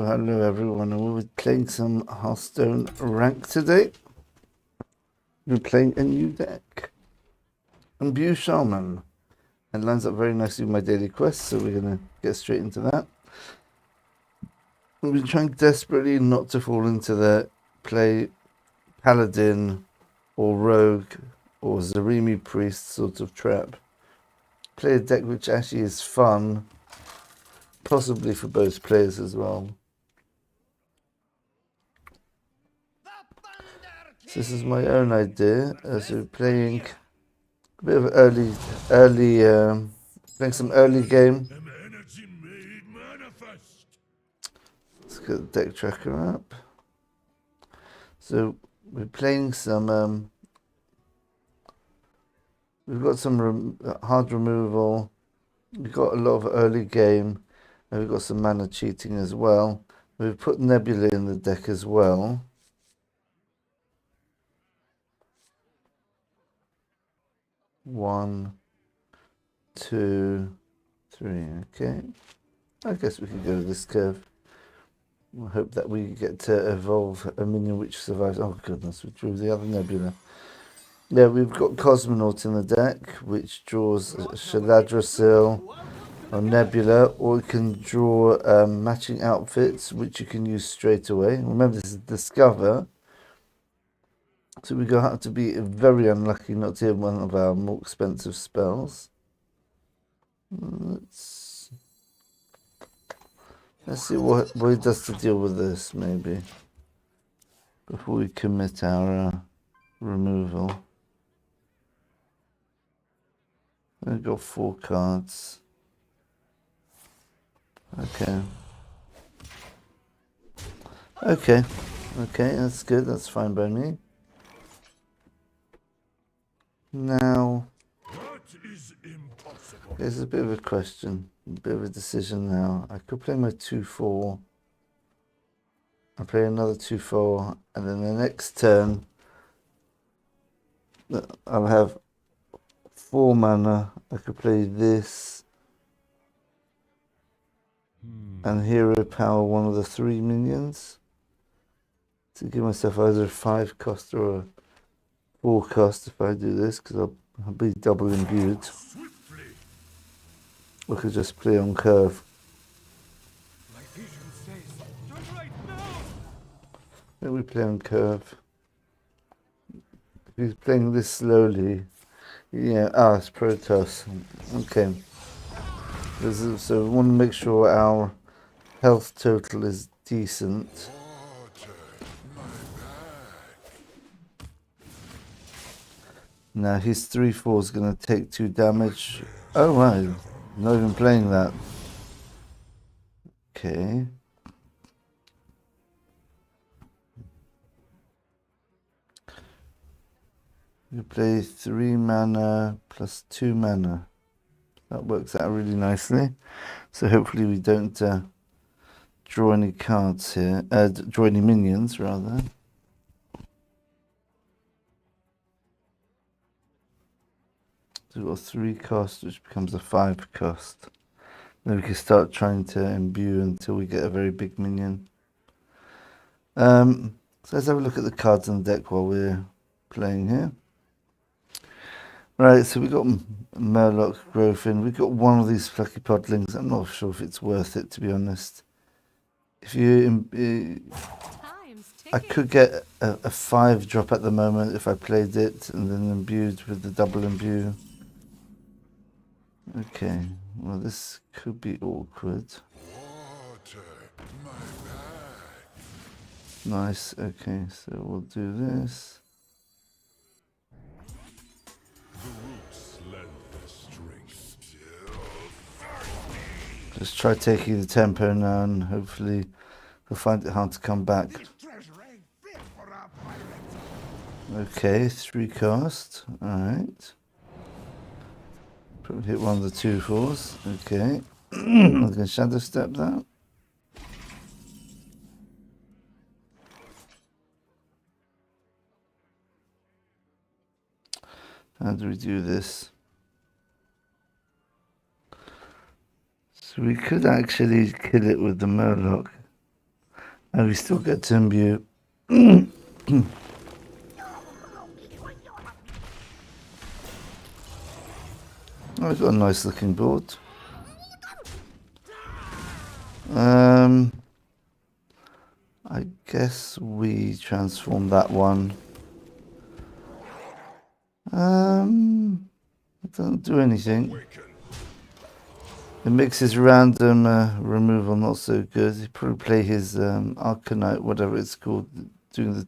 hello everyone. We'll be playing some Hearthstone rank today. We're playing a new deck, Imbue Shaman. It lines up very nicely with my daily quest, so we're going to get straight into that. We've been trying desperately not to fall into the play Paladin or Rogue or Zarimi Priest sort of trap. Play a deck which actually is fun, possibly for both players as well. So this is my own idea. So playing a bit of playing some early game. Let's get the deck tracker up. So we're playing some. We've got some hard removal. We've got a lot of early game, and we've got some mana cheating as well. We've put Nebula in the deck as well. One, two, three. Okay. I guess we can go to this curve. I hope that we get to evolve a minion which survives. Oh goodness, we drew the other Nebula. Yeah, we've got Cosmonaut in the deck, which draws Shaladrasil or Nebula, or you can draw matching outfits, which you can use straight away. Remember, this is Discover. So we're going to have to be very unlucky not to hit one of our more expensive spells. Let's see what he does to deal with this, maybe, before we commit our removal. We've got 4 cards. Okay. Okay, that's good. That's fine by me. Now, there's a bit of a question, a bit of a decision now. I could play my 2/4. I'll play another 2/4, and then the next turn, I'll have 4 mana. I could play this and hero power one of the 3 minions to give myself either a 5 cost or a 4 cost if I do this, because I'll be double imbued. I could just play on curve. Maybe we play on curve. If he's playing this slowly, yeah, it's Protoss. Okay. So we want to make sure our health total is decent. Now his 3/4 is going to take 2 damage. Oh right, not even playing that. Okay. You play 3 mana plus 2 mana. That works out really nicely. So hopefully we don't draw any cards here. Draw any minions rather. So we've got 3 cost, which becomes a 5 cost. Then we can start trying to imbue until we get a very big minion. So let's have a look at the cards on the deck while we're playing here. Right, so we've got Murloc Growthin. We've got one of these Flucky Podlings. I'm not sure if it's worth it, to be honest. If you... I could get a 5 drop at the moment if I played it and then imbued with the double imbue. Okay, well this could be awkward. Nice, okay, so we'll do this. Just try taking the tempo now and hopefully we'll find it hard to come back. Okay, 3 cost, alright. Probably hit one of the 2/4s, okay. I'm going to shadow step that. How do we do this? So we could actually kill it with the Murloc. And we still get to imbue. Oh, we've got a nice looking board. I guess we transform that one. It doesn't do anything. It makes his random removal not so good. He'd probably play his Arcanite, whatever it's called, doing the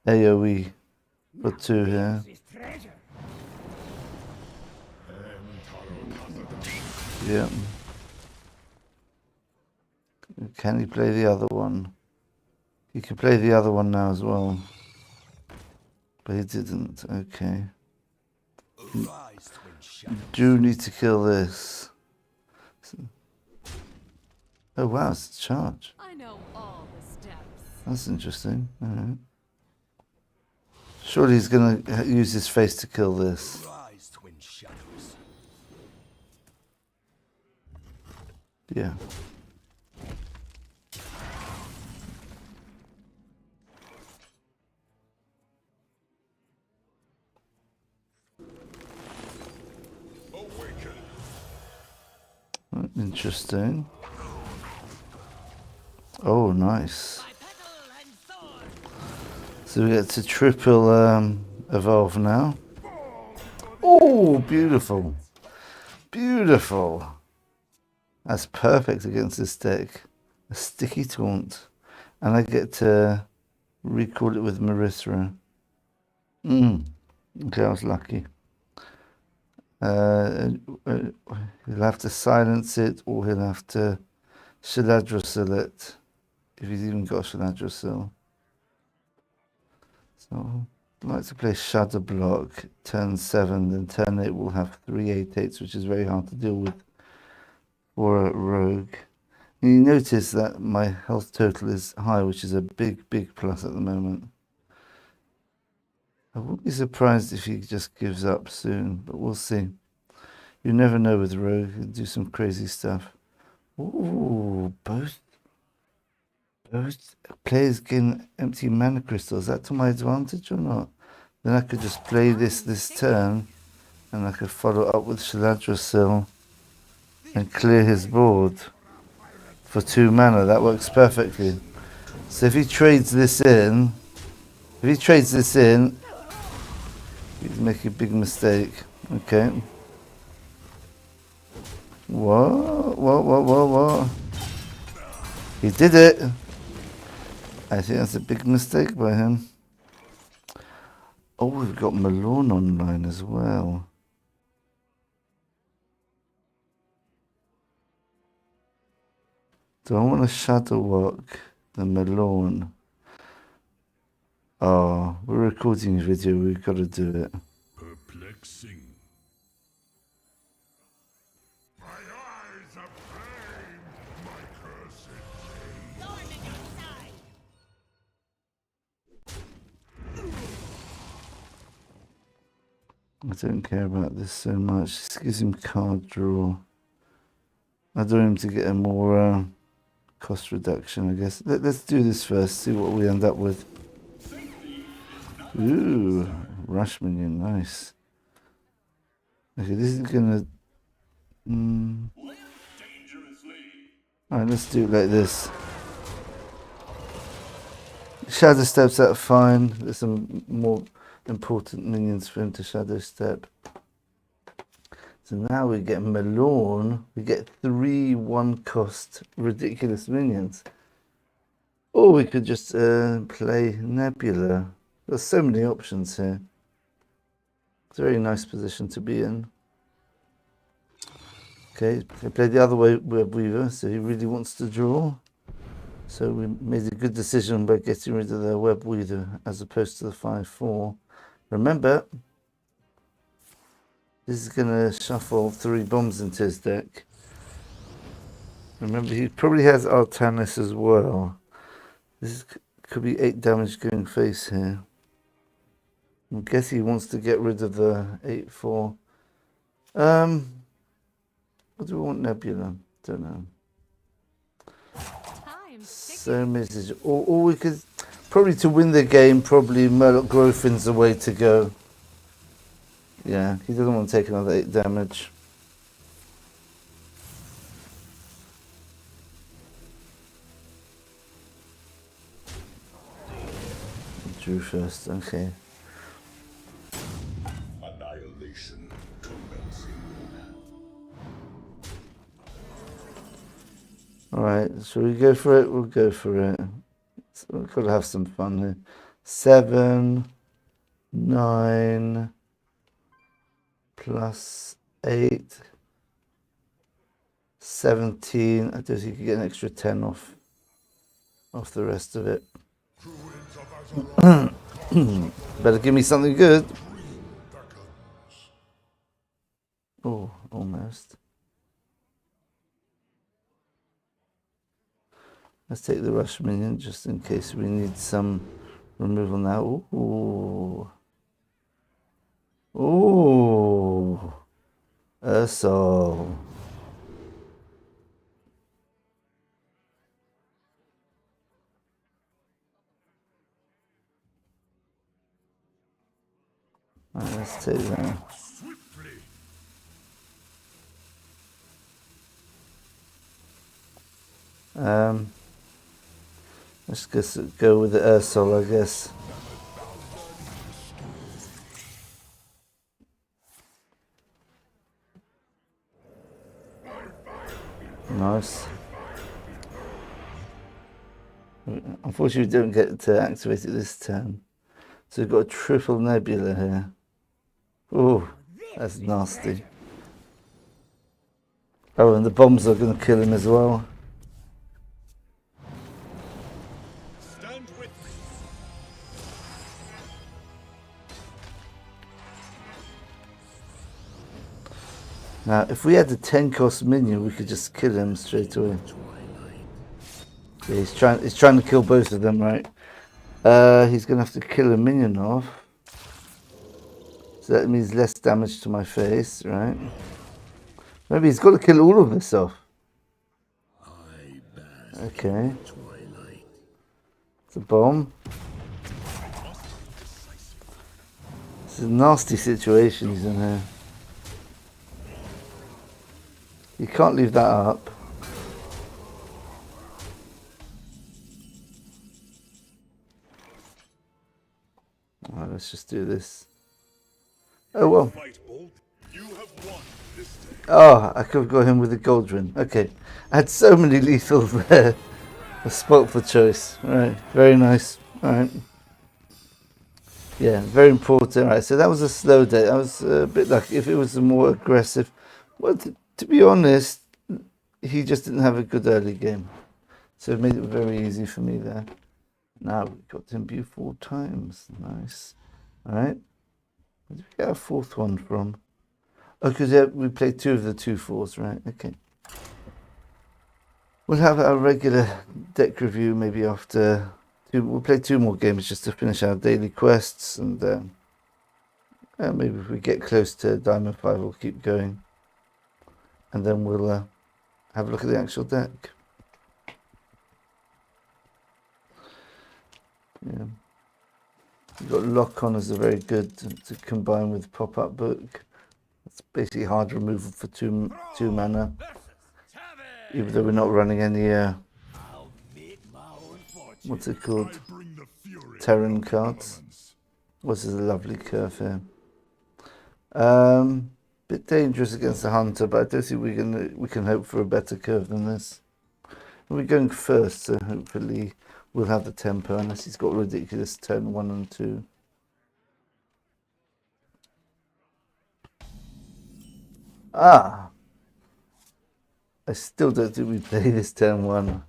AoE for 2 here. Yeah. Can he play the other one? He can play the other one now as well. But he didn't. Okay. Do need to kill this. Oh wow, it's a charge. I know all the steps. That's interesting. All right. Surely he's going to use his face to kill this. Yeah. Interesting. Oh, nice. So we get to triple evolve now. Oh, beautiful. Beautiful. That's perfect against this deck. A sticky taunt. And I get to recall it with Marithra. Okay, I was lucky. He'll have to silence it, or he'll have to Shaladrosil it, if he's even got Shaladrosil. So I'd like to play Shadow Block turn 7, then turn 8 we'll have 3 8/8s, which is very hard to deal with for a rogue. And you notice that my health total is high, which is a big plus at the moment. I wouldn't be surprised if he just gives up soon, but we'll see. You never know with rogue, he'll do some crazy stuff. Ooh, both players gain empty mana crystals. Is that to my advantage or not? Then I could just play this turn, and I could follow up with Shaladrosil and clear his board for 2 mana. That works perfectly. So if he trades this in, he's making a big mistake. Okay. What? He did it. I think that's a big mistake by him. Oh, we've got Malorn online as well. Do I want to shadow walk the Malorn? Oh, we're recording a video, we've got to do it. Perplexing. My eyes are flame, my cursed I don't care about this so much. This gives him card draw. I don't want him to get a more cost reduction, I guess. Let's do this first, see what we end up with. Ooh, rush minion, nice. Okay, this is gonna... Alright, let's do it like this. Shadow steps out fine. There's some more important minions for him to shadow step. So now we get Malorn. We get 3 1-cost ridiculous minions. Or we could just play Nebula. There's so many options here. It's a very nice position to be in. Okay, he played the other way, Web Weaver, so he really wants to draw. So we made a good decision by getting rid of the Web Weaver as opposed to the 5/4. Remember, this is going to shuffle 3 bombs into his deck. Remember, he probably has Artanis as well. This could be 8 damage going face here. I guess he wants to get rid of the 8/4. What do we want Nebula? Don't know. So message. Or we could probably to win the game. Probably Murloc Grofin's the way to go. Yeah, he doesn't want to take another 8 damage. Drew first. Okay. Annihilation commencing. Alright, shall we go for it? We'll go for it. So we've got to have some fun here. 7, 9, plus 8, 17. I don't think you can get an extra 10 off the rest of it. Better give me something good. Oh, almost. Let's take the rush minion just in case we need some removal now. Ooh. Ooh. Ursul. Right, let's take that. Let's just go with the Ursul, I guess. Nice. Unfortunately, we don't get to activate it this turn. So we've got a triple Nebula here. Oh, that's nasty. Oh, and the bombs are going to kill him as well. Stand with me. Now, if we had a 10-cost minion, we could just kill him straight away. Yeah, he's trying to kill both of them, right? He's going to have to kill a minion off. So that means less damage to my face, right? Maybe he's got to kill all of this off. Okay. It's a bomb. It's a nasty situation he's in here. You can't leave that up. Alright, let's just do this. Oh well. Oh, I could have got him with a Goldrin. Okay. I had so many lethals there. A spot for choice. Alright, very nice. Alright. Yeah, very important. Alright, so that was a slow day. I was a bit lucky. If it was a more aggressive... Well, to be honest, he just didn't have a good early game. So it made it very easy for me there. Now we got to imbue 4 times. Nice. Alright. Where did we get our 4th one from? Oh, because yeah, we played 2 of the 2/4s, right? Okay. We'll have our regular deck review maybe after... We'll play 2 more games just to finish our daily quests. And maybe if we get close to Diamond 5, we'll keep going. And then we'll have a look at the actual deck. Yeah. You've got Lock On as a very good to combine with Pop-Up Book. It's basically hard removal for 2 mana. Even though we're not running any what's it called? Terran cards. This is a lovely curve here. Bit dangerous against the Hunter, but I don't think we can hope for a better curve than this. We're going first, so hopefully we'll have the tempo, unless he's got ridiculous turn 1 and 2. Ah! I still don't think we play this turn 1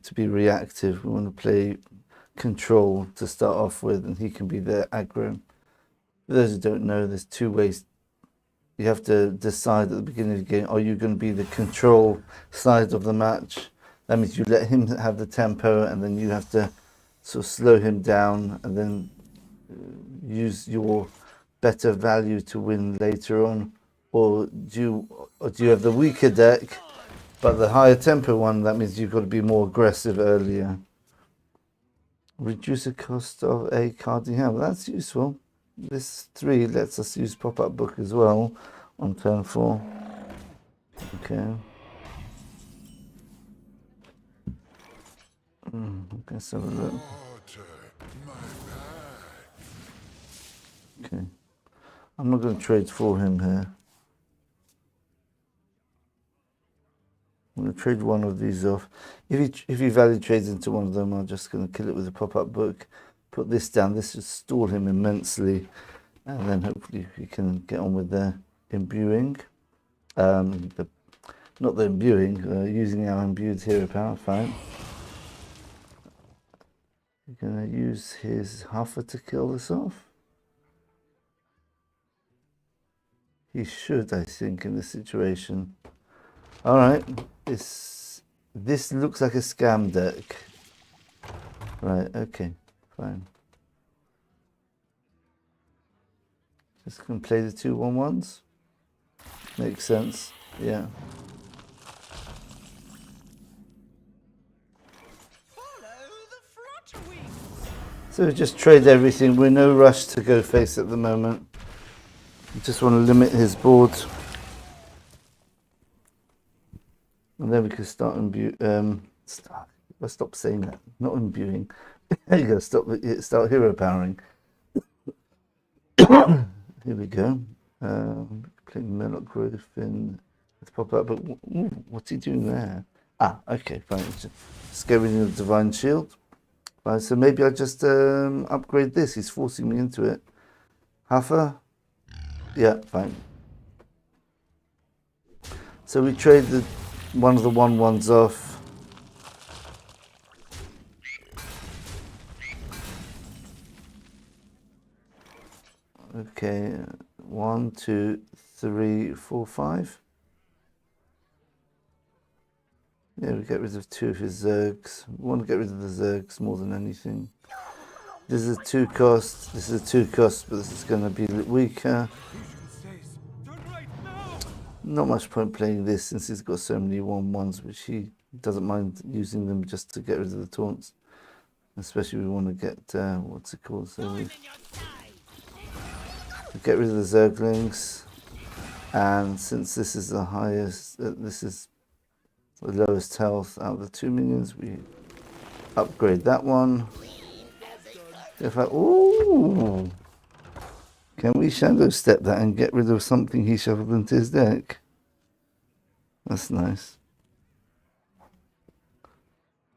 to be reactive. We want to play control to start off with, and he can be the aggro. For those who don't know, there's 2 ways. You have to decide at the beginning of the game, are you going to be the control side of the match? That means you let him have the tempo, and then you have to sort of slow him down, and then use your better value to win later on. Or do you have the weaker deck, But the higher tempo one, that means you've got to be more aggressive earlier. Reduce the cost of a card you have. That's useful. This 3 lets us use pop-up book as well on turn 4. Okay. Okay, so look. Okay. I'm not going to trade for him here. I'm going to trade one of these off. If he value trades into one of them, I'm just going to kill it with a pop-up book. Put this down. This should stall him immensely. And then hopefully we can get on with the imbuing. Not the imbuing, using our imbued hero power. Fine. We're going to use his Huffer to kill this off. He should, I think, in this situation. All right, this looks like a scam deck. Right, okay, fine. Just gonna play the 2/1/1s. Makes sense, yeah. So we just trade everything. We're no rush to go face at the moment. We just want to limit his board. And then we can start stop saying that. Not imbuing. There you go. Start hero powering. Here we go. Playing Melloc Growth in. Let's pop up. But what's he doing there? Ah, okay, fine. Just get rid of the Divine Shield. Right, so maybe I just upgrade this. He's forcing me into it. Huffer. Yeah, fine. So we trade one of the 1/1s off. Okay, 1, 2, 3, 4, 5. Yeah, we get rid of 2 of his Zergs. We want to get rid of the Zergs more than anything. This is a 2 cost. This is a 2 cost, but this is going to be weaker. Not much point playing this since he's got so many 1/1s, which he doesn't mind using them just to get rid of the taunts. Especially we want to get, what's it called? So we get rid of the Zerglings. And since this is the highest, this is the lowest health out of the 2 minions, we upgrade that one. If I, ooh! Can we shadow step that and get rid of something he shuffled into his deck? That's nice.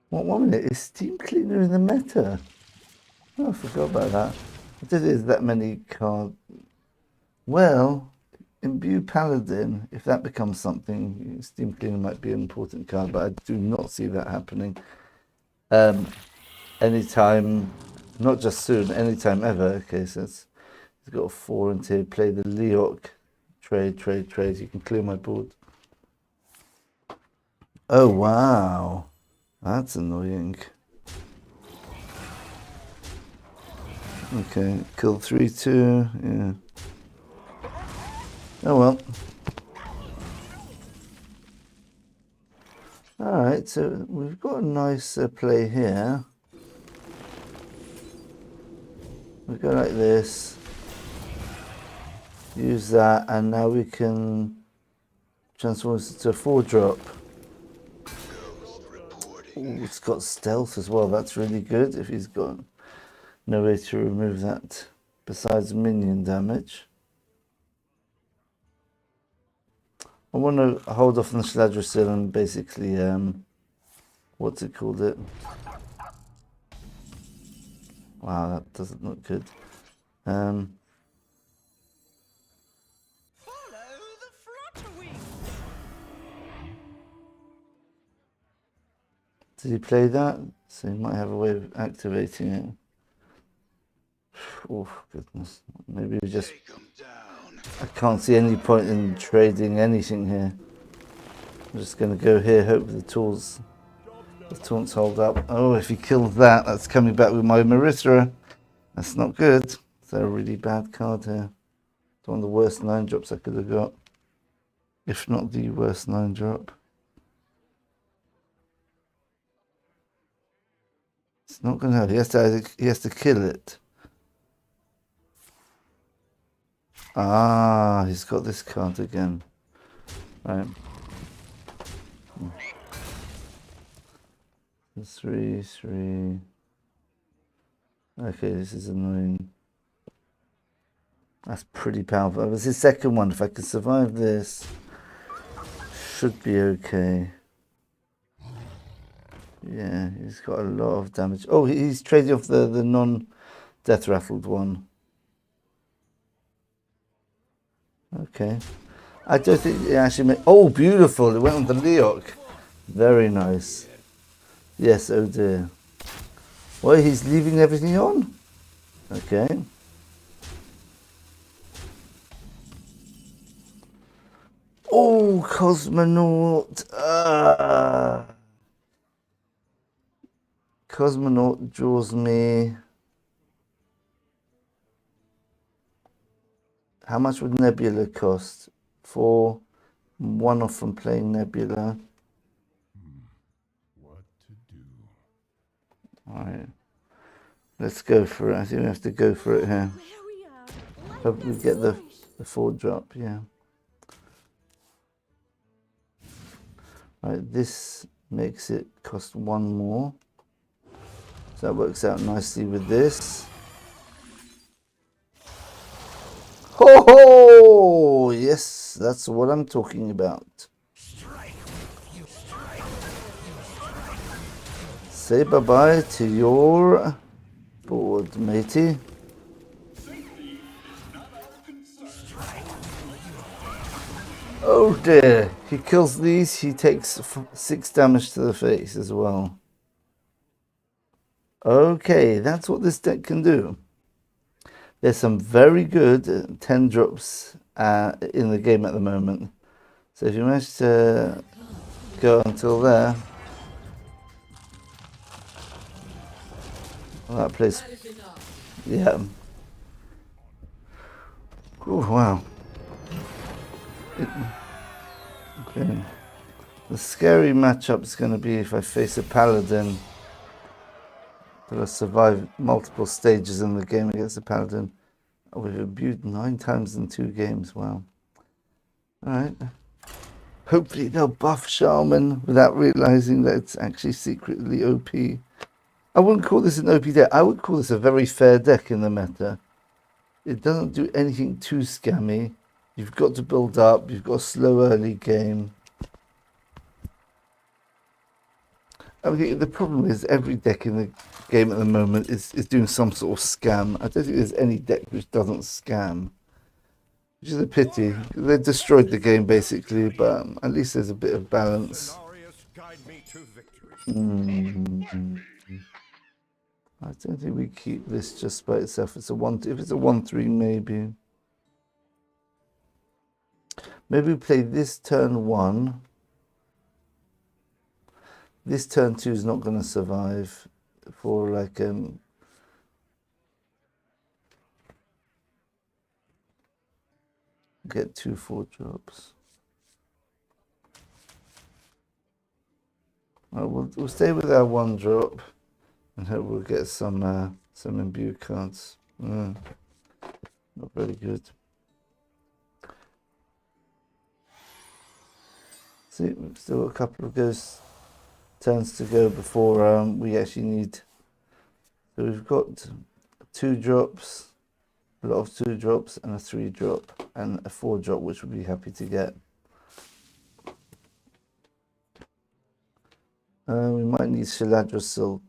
What 1 minute? Is Steam Cleaner in the meta? Oh, I forgot about that. I did it that many cards. Well, Imbue Paladin, if that becomes something, Steam Cleaner might be an important card, but I do not see that happening. Anytime, not just soon, anytime ever. Okay, so he's got a 4 into here. Play the Leok. Trade. You can clear my board. Oh, wow. That's annoying. Okay, kill 3/2. Yeah. Oh well. Alright, so we've got a nice play here. We go like this. Use that, and now we can transform this to a 4-drop. Ooh, it's got stealth as well. That's really good if he's got no way to remove that besides minion damage. I want to hold off on the Shladrosil and basically, what's it called it? Wow, that doesn't look good. Did he play that? So he might have a way of activating it. Oh, goodness. Maybe we just... I can't see any point in trading anything here. I'm just going to go here, hope the taunts hold up. Oh, if he kills that, that's coming back with my Marithra. That's not good. It's a really bad card here. It's one of the worst 9-drops I could have got. If not the worst 9-drop. It's not going to help. He has to kill it. Ah, he's got this card again. Right. 3, 3. Okay, this is annoying. That's pretty powerful. It was his second one. If I can survive this, should be okay. Yeah, he's got a lot of damage. Oh, he's trading off the non-death rattled one. Okay. I don't think it actually made... Oh, beautiful. It went on the Leok. Very nice. Yes, oh dear. Well, he's leaving everything on. Okay. Oh, Cosmonaut. Cosmonaut draws me... How much would Nebula cost? 4, 1 off from playing Nebula. What to do? Alright. Let's go for it. I think we have to go for it here. Hope we get the 4 drop, yeah. Right, this makes it cost 1 more. So that works out nicely with this. Ho ho! Yes, that's what I'm talking about. Say bye-bye to your board, matey. Oh dear, he kills these, he takes 6 damage to the face as well. Okay, that's what this deck can do. There's some very good 10 drops in the game at the moment. So if you manage to go until there, well, that plays, yeah. Oh wow. Okay. The scary matchup is going to be if I face a paladin. But I survived multiple stages in the game against a paladin. We've abused 9 times in 2 games. Wow. Alright. Hopefully they'll buff Shaman without realizing that it's actually secretly OP. I wouldn't call this an OP deck. I would call this a very fair deck in the meta. It doesn't do anything too scammy. You've got to build up. You've got a slow early game. Okay, the problem is every deck in the game at the moment is doing some sort of scam. I don't think there's any deck which doesn't scam. Which is a pity. They destroyed the game basically, but at least there's a bit of balance. I don't think we keep this just by itself. It's a 1. If it's a 1/3, maybe. Maybe we play this turn 1. This turn 2 is not going to survive for like get 2 4 drops. Well, we'll stay with our 1 drop and hope we'll get some imbue cards. Not very good. See, we've still got a couple of ghost turns to go before we actually need. So we've got 2 drops, a lot of 2 drops, and a 3 drop, and a 4 drop, which we'll be happy to get. We might need Shaladrasil,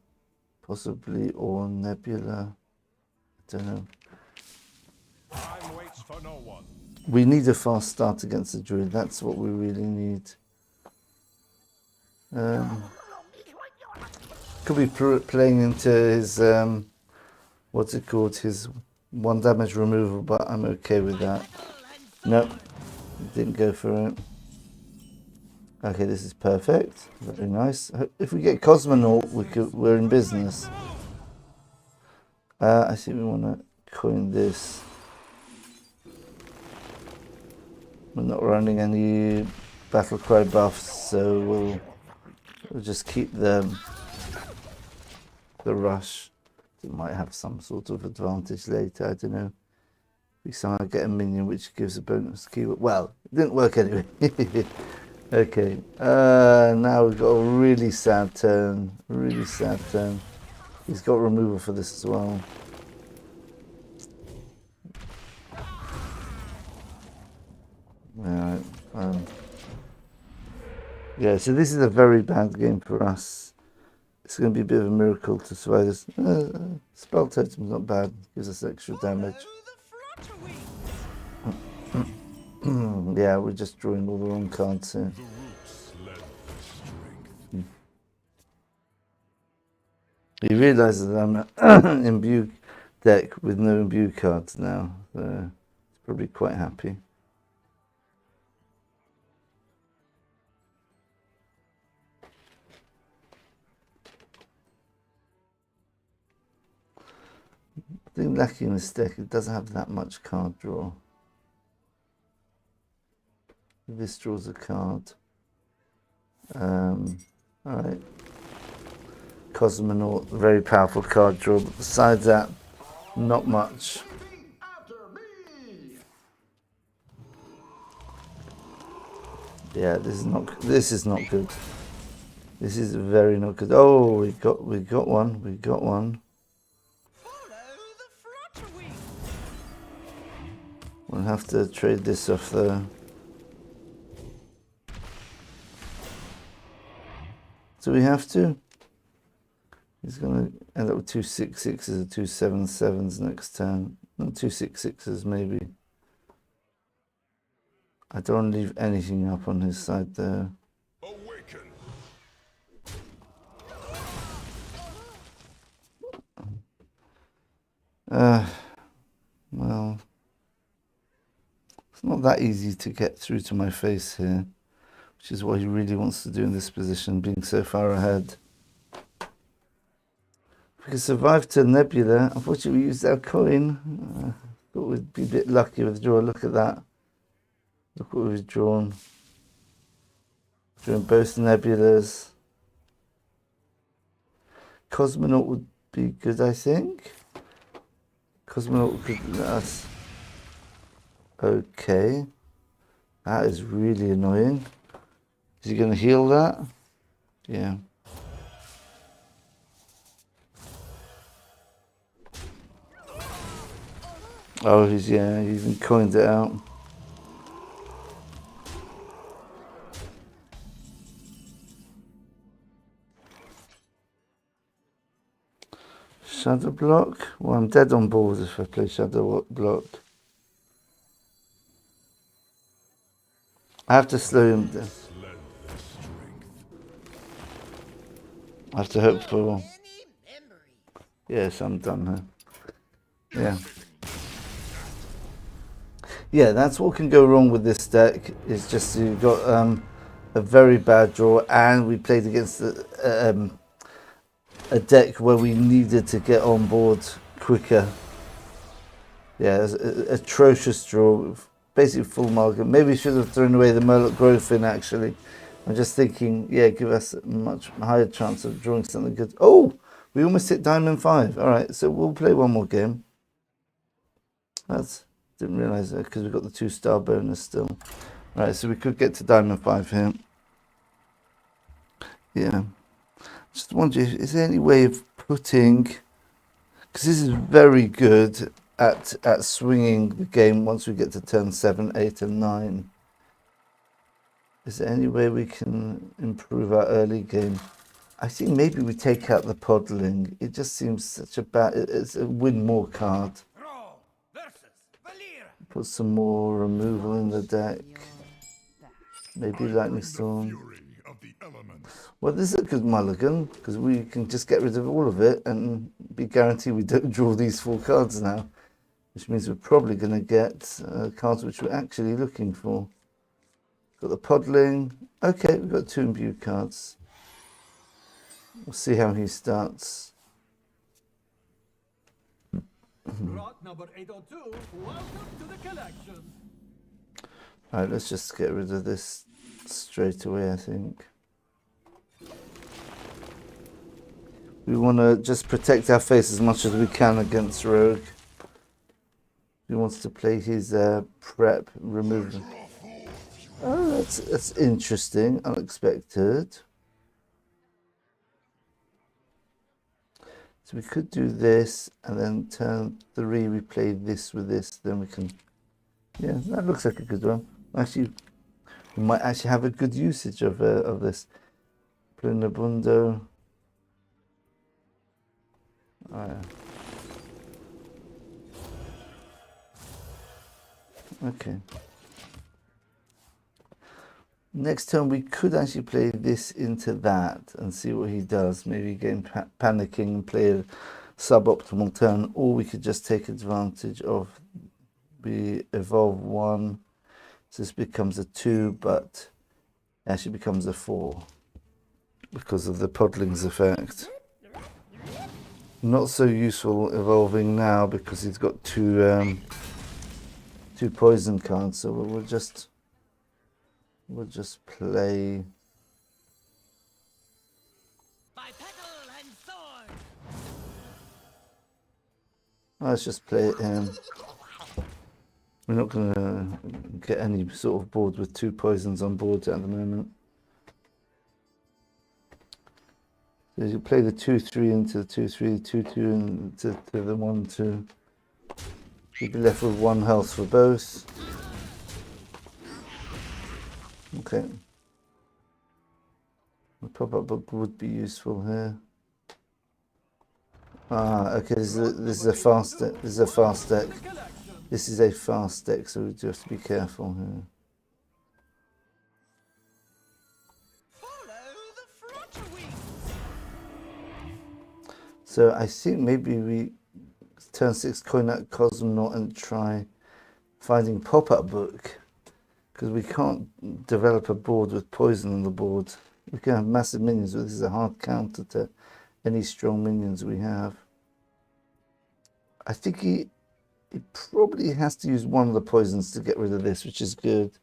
possibly, or Nebula. I don't know. Time waits for no one. We need a fast start against the Druid. That's what we really need. Could be playing into his what's it called? His 1 damage removal, but I'm okay with that. Nope, didn't go for it. Okay, this is perfect. Very nice. If we get Cosmonaut, we're in business. I think we want to coin this. We're not running any battle cry buffs, so we'll just keep them. the rush. It might have some sort of advantage later, I don't know. We somehow get a minion which gives a bonus keyword. Well, it didn't work anyway. Okay, now we've got a really sad turn. Really sad turn. He's got removal for this as well. Alright, yeah, so this is a very bad game for us. It's going to be a bit of a miracle to survive this. Spell totem's not bad. Gives us extra damage. Yeah, we're just drawing all the wrong cards here. He realises that I'm an imbue deck with no imbue cards now. So he's probably quite happy. I think lacking in this deck, it doesn't have that much card draw. This draws a card. Alright. Cosmonaut, very powerful card draw, but besides that, not much. Yeah, this is not good. This is very not good. Oh, we got one. We'll have to trade this off though. Do we have to? He's going to end up with 2 6/6s and 2 7/7s next turn. No, 2 6/6s maybe. I don't leave anything up on his side there. Awaken. Well, it's not that easy to get through to my face here, which is what he really wants to do in this position, being so far ahead. If we could survive to Nebula, unfortunately we used our coin. Thought we'd be a bit lucky with the draw. Look at that. Look what we've drawn. Drawing both Nebulas. Cosmonaut would be good, I think. Cosmonaut could let us. Okay. That is really annoying. Is he going to heal that? Yeah. Oh, he even coined it out. Shadow block? Well, I'm dead on board if I play shadow block. I have to slow him down. I have to hope for... Yes, I'm done here. Yeah. Yeah, that's what can go wrong with this deck. It's just you've got a very bad draw, and we played against a deck where we needed to get on board quicker. Yeah, it's an atrocious draw. Basically full Mulligan. Maybe we should have thrown away the Murloc Growth in, actually. I'm just thinking, yeah, give us a much higher chance of drawing something good. Oh, we almost hit Diamond 5. All right, so we'll play one more game. Didn't realise that because we've got the 2-star bonus still. All right, so we could get to Diamond 5 here. Yeah. Just wonder, is there any way of putting... Because this is very good at swinging the game once we get to turn 7, 8 and 9. Is there any way we can improve our early game? I think maybe we take out the Podling. It just seems such a bad... It's a win more card. Put some more removal in the deck. Maybe Lightning Storm. Well, this is a good Mulligan, because we can just get rid of all of it and be guaranteed we don't draw these 4 cards now. Which means we're probably going to get cards which we're actually looking for. Got the Podling. Okay, we've got 2 imbue cards. We'll see how he starts. Rock number 802, welcome to the collection. Alright, let's just get rid of this straight away, I think. We want to just protect our face as much as we can against Rogue. He wants to play his prep removal. Oh, that's interesting, unexpected. So we could do this, and then turn 3, we play this with this, then we can... Yeah, that looks like a good one. Actually, we might actually have a good usage of this. Plinabundo. Oh, yeah. Okay. Next turn we could actually play this into that and see what he does. Maybe get him panicking and play a suboptimal turn, or we could just take advantage of... We evolve 1, so this becomes a 2, but it actually becomes a 4 because of the Podling's effect. Not so useful evolving now because he's got two poison cards, so we'll just play. Bipedal and sword. Let's just play it in. We're not going to get any sort of board with 2 poisons on board at the moment. So you play the 2/3 into the 2/3, 2/2 into the 1/2. You'd be left with 1 health for both. Okay. The pop-up book would be useful here. Okay. This is a fast deck. This is a fast deck. This is a fast deck, so we do have to be careful here. So I think maybe we turn 6 coin out Cosmonaut and try finding pop-up book, because we can't develop a board with poison on the board. We can have massive minions, but this is a hard counter to any strong minions we have. I think he probably has to use one of the poisons to get rid of this, which is good.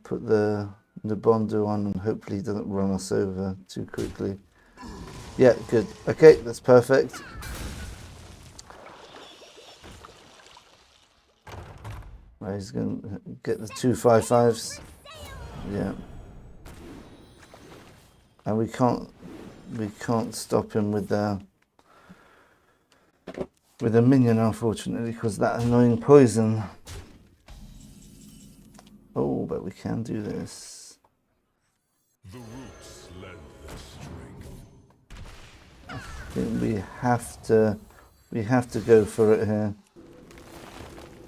Put the Nabondo on and hopefully he doesn't run us over too quickly. Yeah, good. Okay, that's perfect. Right, he's going to get the 2 5/5s. Yeah. And we can't stop him with a minion, unfortunately, because that annoying poison. Oh, but we can do this. The roots lend their strength. I think we have to go for it here.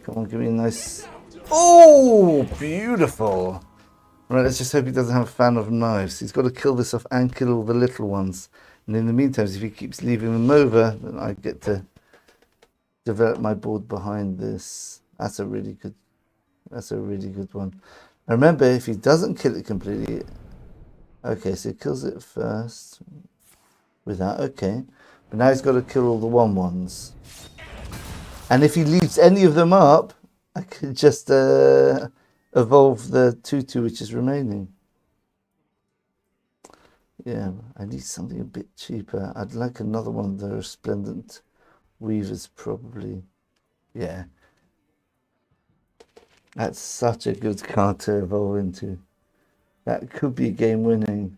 Come on, give me a nice... Oh, beautiful. Right, let's just hope he doesn't have a fan of knives. He's got to kill this off and kill all the little ones. And in the meantime, if he keeps leaving them over, then I get to develop my board behind this. That's a really good one. And remember, if he doesn't kill it completely... Okay, so he kills it first. Without, okay. But now he's got to kill all the 1/1s. And if he leaves any of them up, I could just evolve the 2/2 which is remaining. Yeah, I need something a bit cheaper. I'd like another one of the Resplendent Weavers, probably. Yeah. That's such a good card to evolve into. That could be game winning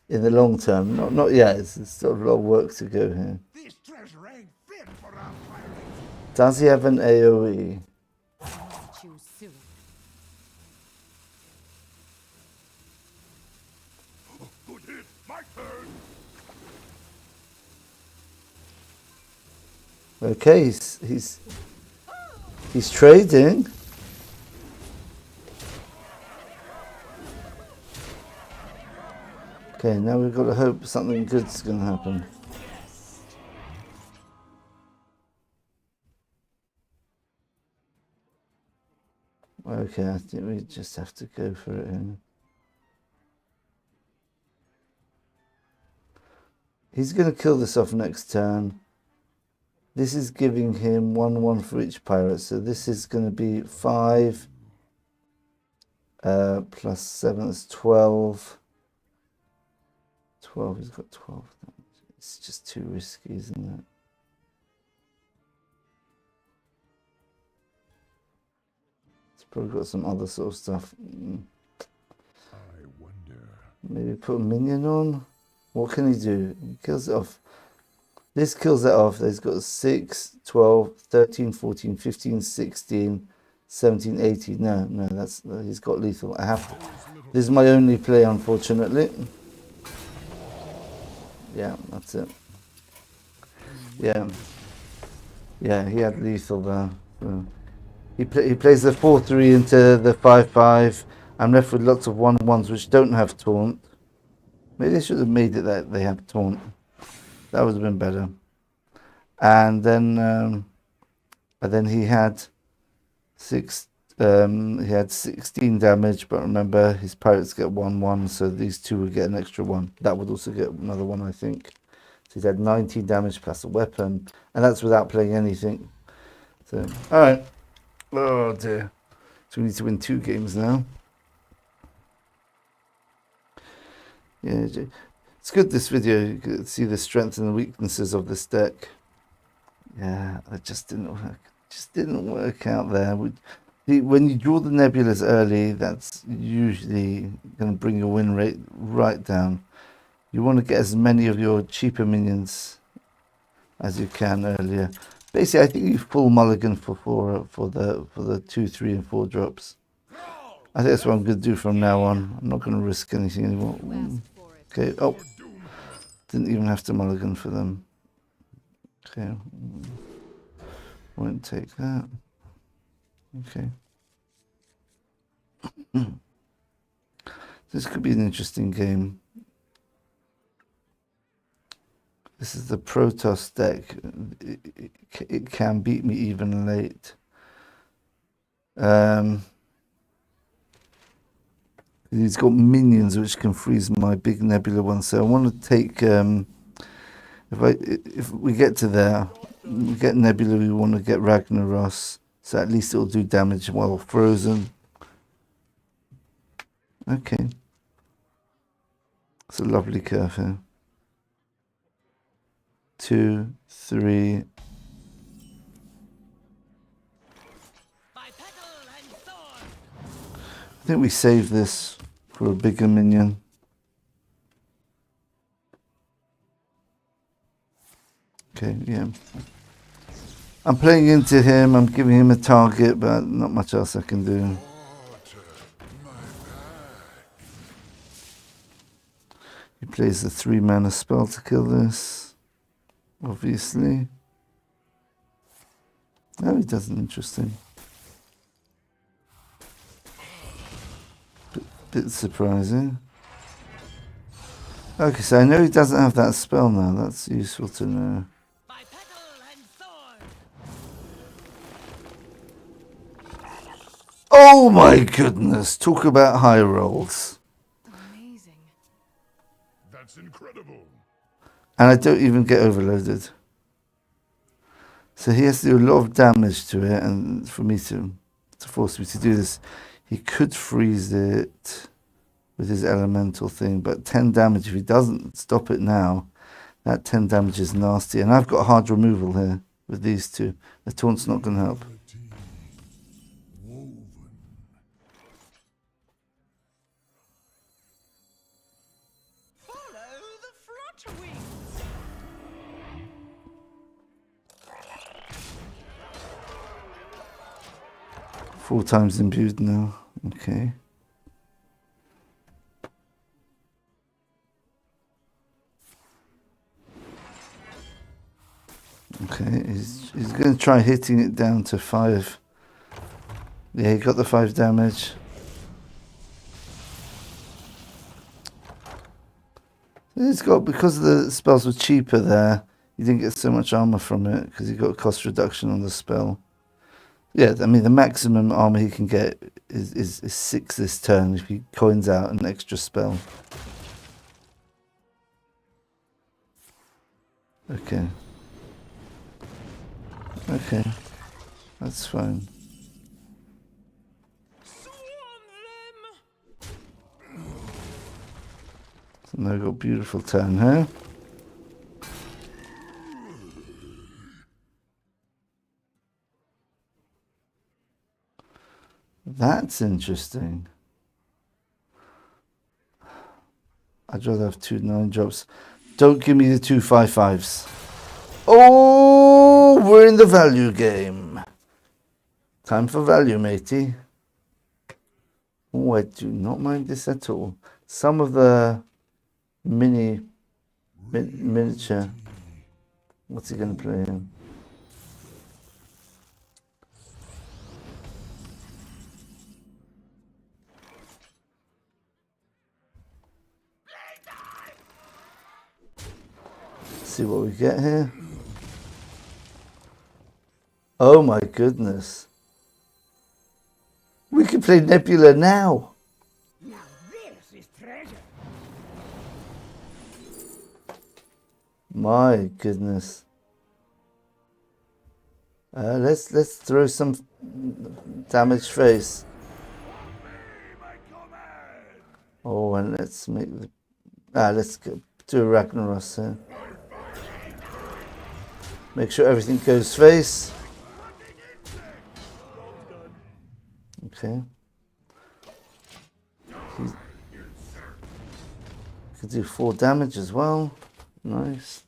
in the long term. Not yet. It's still a lot of work to go here. This treasure ain't fit for our pirates. Does he have an AoE? Choose soon. Good hit. My turn. Okay, he's trading. Okay, now we've got to hope something good's going to happen. Okay, I think we just have to go for it here. He's going to kill this off next turn. This is giving him 1/1 for each pirate, so this is going to be 5 plus 7 is 12. 12, he's got 12. It's just too risky, isn't it? It's probably got some other sort of stuff. I wonder. Maybe put a minion on. What can he do? He kills it off. This kills it off. He's got 6, 12, 13, 14, 15, 16, 17, 18. No, that's he's got lethal. I have to. This is my only play, unfortunately. Yeah, that's it. Yeah, he had lethal there. So he plays the 4-3 into the 5-5. I'm left with lots of 1-1s which don't have taunt. Maybe they should have made it that they have taunt. That would have been better. And then he had 16 damage, but remember his pirates get 1-1, so these two would get an extra 1. That would also get another 1, I think. So he's had 19 damage plus a weapon, and that's without playing anything. So, alright. Oh dear. So we need to win 2 games now. Yeah, it's good this video. You can see the strengths and the weaknesses of this deck. Yeah, it just didn't work. Just didn't work out there. When you draw the nebulas early, that's usually going to bring your win rate right down. You want to get as many of your cheaper minions as you can earlier. Basically, I think you full mulligan for the 2, 3, and 4 drops. I think that's what I'm going to do from now on. I'm not going to risk anything anymore. Okay. Oh, didn't even have to mulligan for them. Okay. Won't take that. Okay. This could be an interesting game. This is the Protoss deck. It can beat me even late. He's got minions which can freeze my big nebula one. So I want to take. If we get to there, we get Nebula. We want to get Ragnaros. So at least it'll do damage while frozen. Okay. It's a lovely curve here. 2, 3. By petal and sword. I think we save this for a bigger minion. Okay, yeah. I'm playing into him. I'm giving him a target, but not much else I can do. He plays the 3-mana spell to kill this. Obviously. Oh, he doesn't. Interesting. Bit surprising. Okay, so I know he doesn't have that spell now. That's useful to know. By petal and sword. Oh my goodness! Talk about high rolls. Amazing. That's incredible. And I don't even get overloaded. So he has to do a lot of damage to it, and for me to force me to do this, he could freeze it with his elemental thing, but 10 damage, if he doesn't stop it now, that 10 damage is nasty. And I've got hard removal here with these two. The taunt's not going to help. Follow the flutter wings. 4 times imbued now. Okay. Okay, he's going to try hitting it down to 5. Yeah, he got the 5 damage. He's got, because the spells were cheaper there, he didn't get so much armor from it because he got cost reduction on the spell. Yeah, I mean the maximum armor he can get is 6 this turn if he coins out an extra spell. Okay. Okay, that's fine. So now we've got a beautiful turn here. That's interesting. I'd rather have 2 9-drops. Don't give me the 2 5/5s. Oh, we're in the value game. Time for value, matey. Oh, I do not mind this at all. Some of the miniature. What's he going to play in? See what we get here. Oh my goodness. We can play Nebula now. Now this is treasure. My goodness. Let's throw some damage face. Oh, and let's make the let's do a Ragnaros here. Make sure everything goes face. Okay. He could do 4 damage as well. Nice.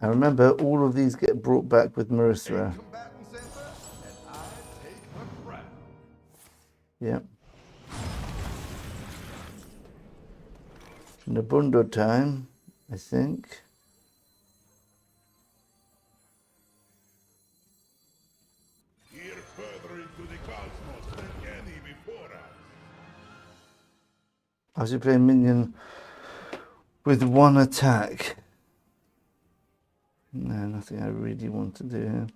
And remember, all of these get brought back with Marissa. Yep. Nabundo time, I think. Here further into the cosmos than any before us. I was playing minion with 1 attack. No, nothing I really want to do here.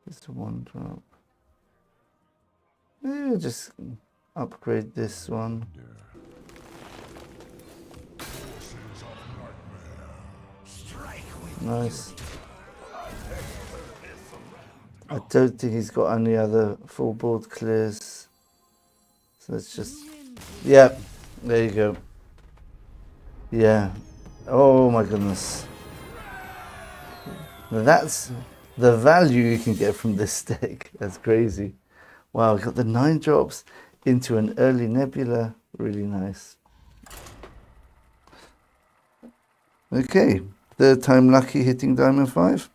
Just a 1-drop. Maybe I'll just upgrade this one. Nice. I don't think he's got any other full board clears. So let's just... Yeah, there you go. Yeah. Oh my goodness. Now that's the value you can get from this deck. That's crazy. Wow, we got the 9 drops into an early Nebula. Really nice. Okay, 3rd time lucky hitting Diamond 5.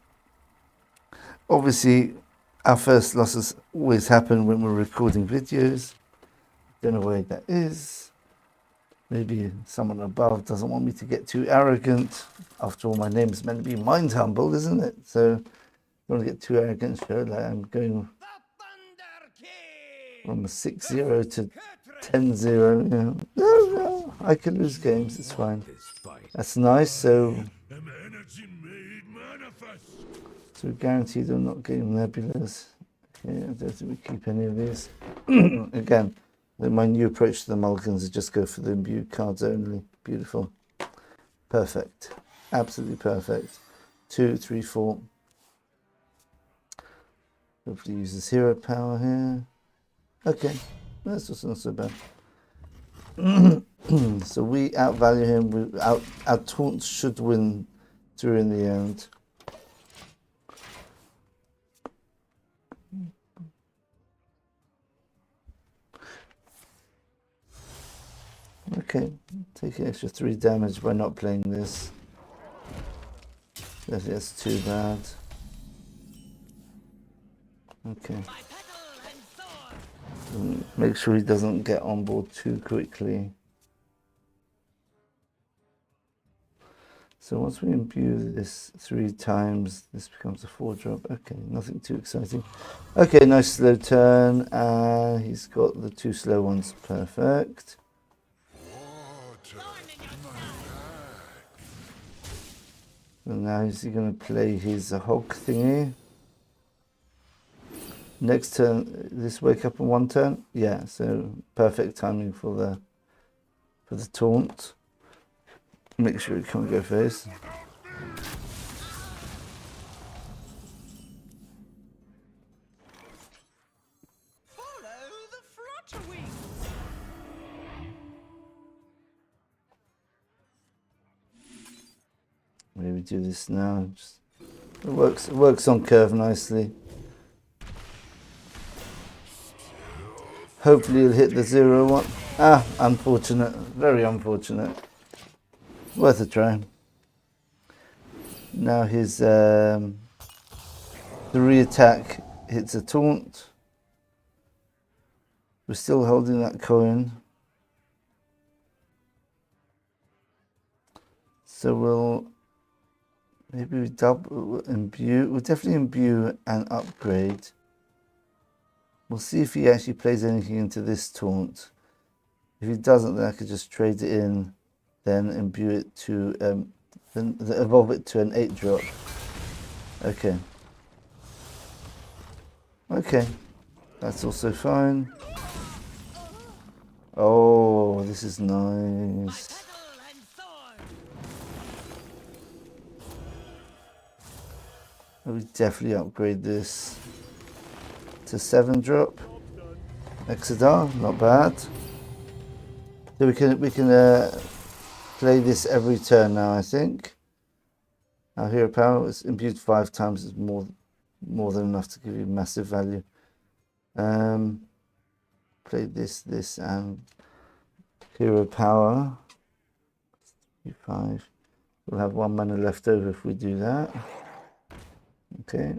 Obviously, our first losses always happen when we're recording videos. Don't know why that is. Maybe someone above doesn't want me to get too arrogant. After all, my name's meant to be Mind Humble, isn't it? So, don't want to get too arrogant. Show like I'm going from a 6-0 to 10-0. You know. No, I can lose games. It's fine. That's nice. So guaranteed I'm not getting Nebulas. Okay, I don't think we keep any of these. Again, my new approach to the Mulligans is just go for the imbued cards only. Beautiful. Perfect. Absolutely perfect. 2, 3, 4. Hopefully uses hero power here. Okay, that's just not so bad. So we outvalue him. Our taunt should win through in the end. Okay, take an extra 3 damage by not playing this. I don't think that's too bad. Okay. Make sure he doesn't get on board too quickly. So once we imbue this 3 times, this becomes a 4-drop. Okay, nothing too exciting. Okay, nice slow turn. He's got the 2 slow ones. Perfect. And now is he going to play his hog thingy? Next turn, this wake up in 1 turn? Yeah, so perfect timing for the taunt. Make sure he can't go face. Follow the flutter wings. Maybe do this now. Just It works on curve nicely. Hopefully he'll hit the 0-1. Ah, unfortunate. Very unfortunate. Worth a try. Now his 3 attack hits a taunt. We're still holding that coin. So we'll maybe double imbue. We'll definitely imbue and upgrade. We'll see if he actually plays anything into this taunt. If he doesn't, then I could just trade it in, then imbue it to, then evolve it to an 8-drop. Okay. Okay. That's also fine. Oh, this is nice. We definitely upgrade this to 7-drop. Exodar, not bad. So we can play this every turn now, I think. Our hero power is imbued 5 times, is more than enough to give you massive value. Play this and hero power. 5. We'll have 1 mana left over if we do that. Okay.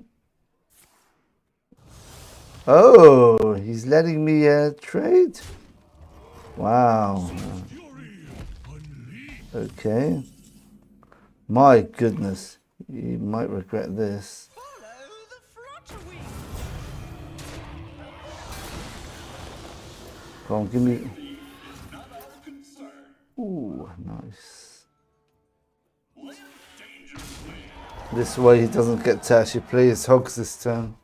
Oh, he's letting me trade? Wow. Okay. My goodness. You might regret this. Come on, give me... Ooh, nice. This way he doesn't get to actually play his hogs this turn.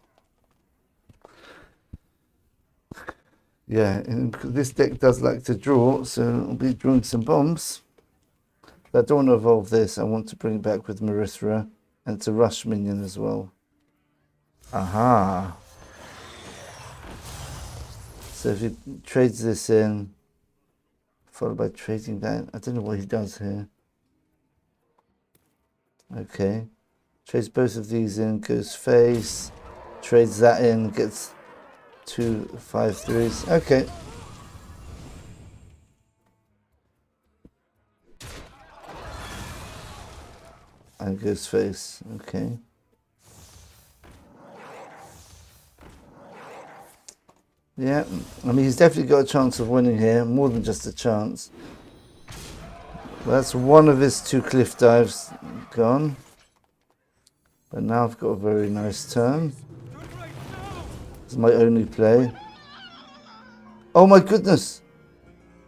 Yeah, and this deck does like to draw, so I'll be drawing some bombs. But I don't want to evolve this. I want to bring it back with Marithra, and it's a rush minion as well. Aha! So if he trades this in, followed by trading that, I don't know what he does here. Okay. Trades both of these in, goes face, trades that in, gets 2 5/3s. Okay. And goes face. Okay. Yeah, I mean, he's definitely got a chance of winning here, more than just a chance. That's one of his 2 cliff dives gone. But now I've got a very nice turn. It's my only play. Oh my goodness!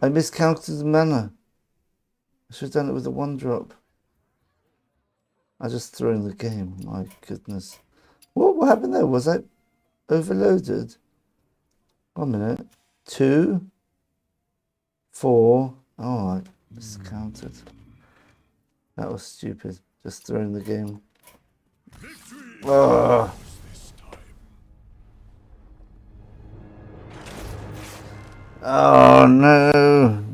I miscounted the mana. I should have done it with a 1-drop. I just threw in the game. My goodness. What happened there? Was I overloaded? 1 minute. 2, 4. Oh, I miscounted. That was stupid. Just throwing the game. Oh. Oh no.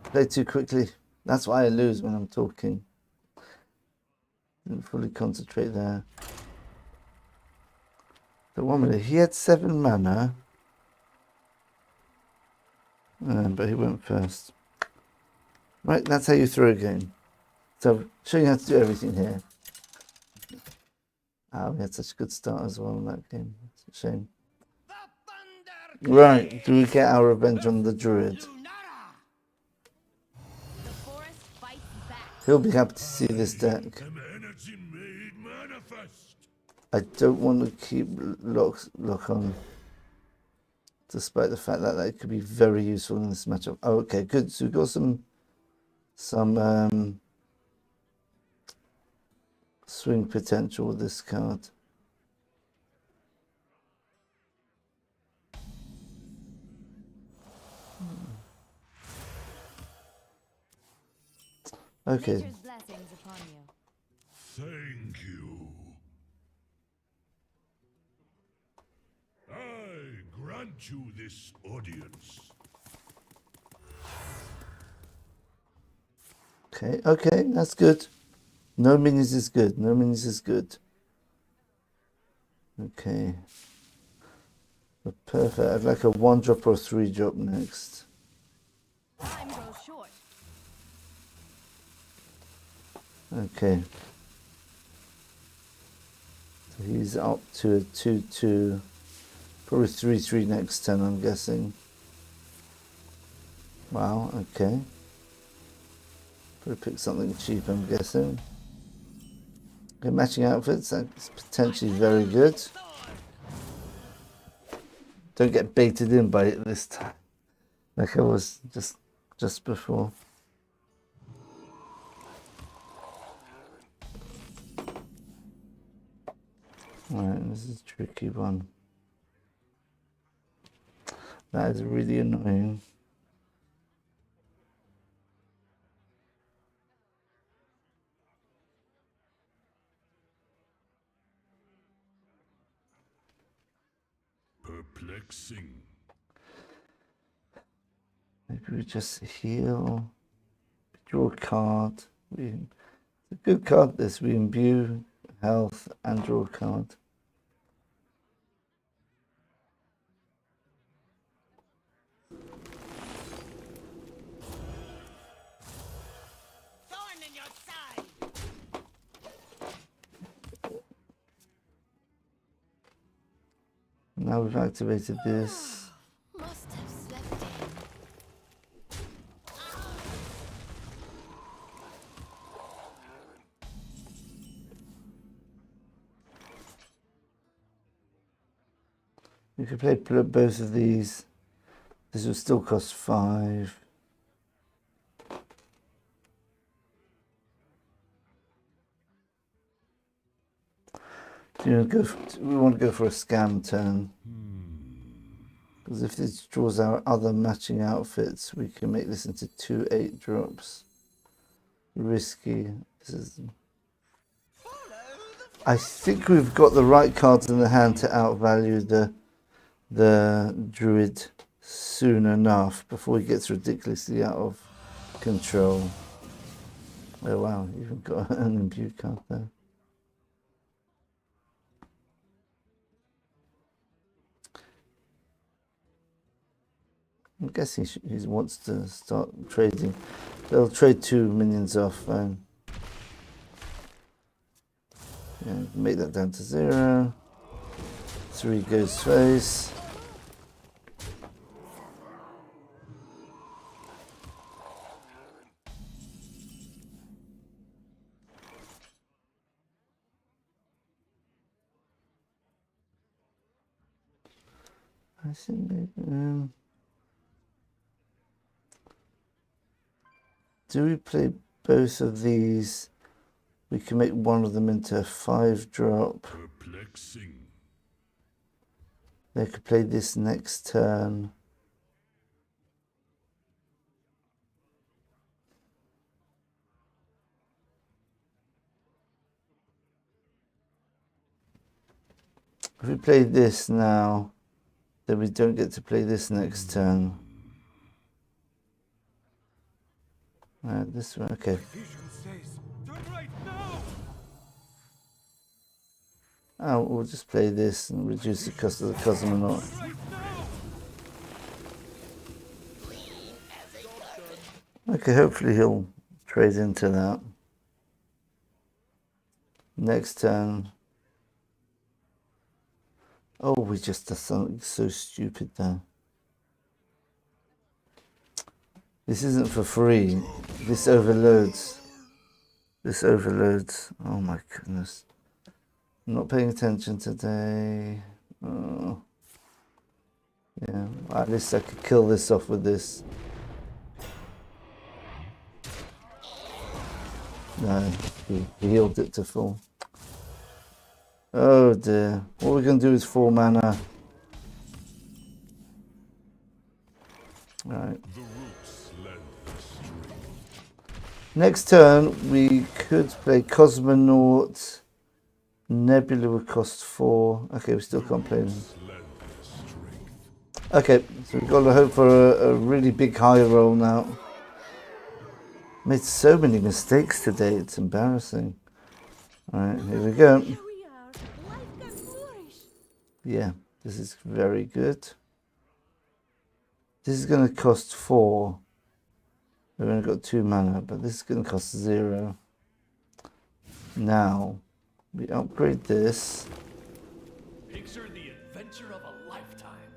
Play too quickly. That's why I lose when I'm talking. Didn't fully concentrate there. But 1 minute. He had 7 mana. But he went first. Right, that's how you throw a game. So, show you how to do everything here. Ah, we had such a good start as well in that game. It's a shame. Right, do we get our revenge on the Druid? He'll be happy to see this deck. I don't want to keep lock on, despite the fact that that could be very useful in this matchup. Oh, okay, good. So we've got some swing potential with this card. Okay. Thank you. I grant you this audience. Okay, that's good. No minions is good. No minions is good. Okay. Perfect. I'd like a 1-drop or a 3-drop next. Time grows short. Okay. So he's up to a 2-2. Probably 3-3 next turn, I'm guessing. Wow, okay. Probably pick something cheap, I'm guessing. Okay, matching outfits, that's potentially very good. Don't get baited in by it this time, like I was just before. Alright, this is a tricky one. That is really annoying. Perplexing. Maybe we just heal, draw a card. It's a good card this. We imbue health and draw a card. Thorn in your side. Now we've activated this. Must have slept in. You could play both of these. This will still cost 5. Do you go we want to go for a scam turn. Because if this draws our other matching outfits, we can make this into 2 8-drops. Risky. This is. I think we've got the right cards in the hand to outvalue the Druid soon enough before he gets ridiculously out of control. Oh wow, you've got an imbued card there. I guess he wants to start trading. They'll trade 2 minions off. Yeah, make that down to 0. 3 goes face. I think do we play both of these? We can make one of them into a 5-drop. Perplexing. They could play this next turn. If we play this now, then we don't get to play this next turn. Alright, this one, okay. Oh, we'll just play this and reduce the cost of the cosmonaut. Okay, hopefully he'll trade into that. Next turn. Oh, we just did something so stupid there. This isn't for free. This overloads. This overloads. Oh my goodness. I'm not paying attention today. Oh. Yeah, at least I could kill this off with this. No, he healed it to full. Oh dear. What we're going to do is 4 mana. Alright. Next turn, we could play Cosmonaut. Nebula would cost 4. Okay, we still can't play them. Okay, so we've got to hope for a really big high roll now. Made so many mistakes today, it's embarrassing. Alright, here we go. Here we are. Life can flourish. Yeah, this is very good. This is going to cost 4. We've only got 2 mana, but this is going to cost 0. Now, we upgrade this. Picture the adventure of a lifetime.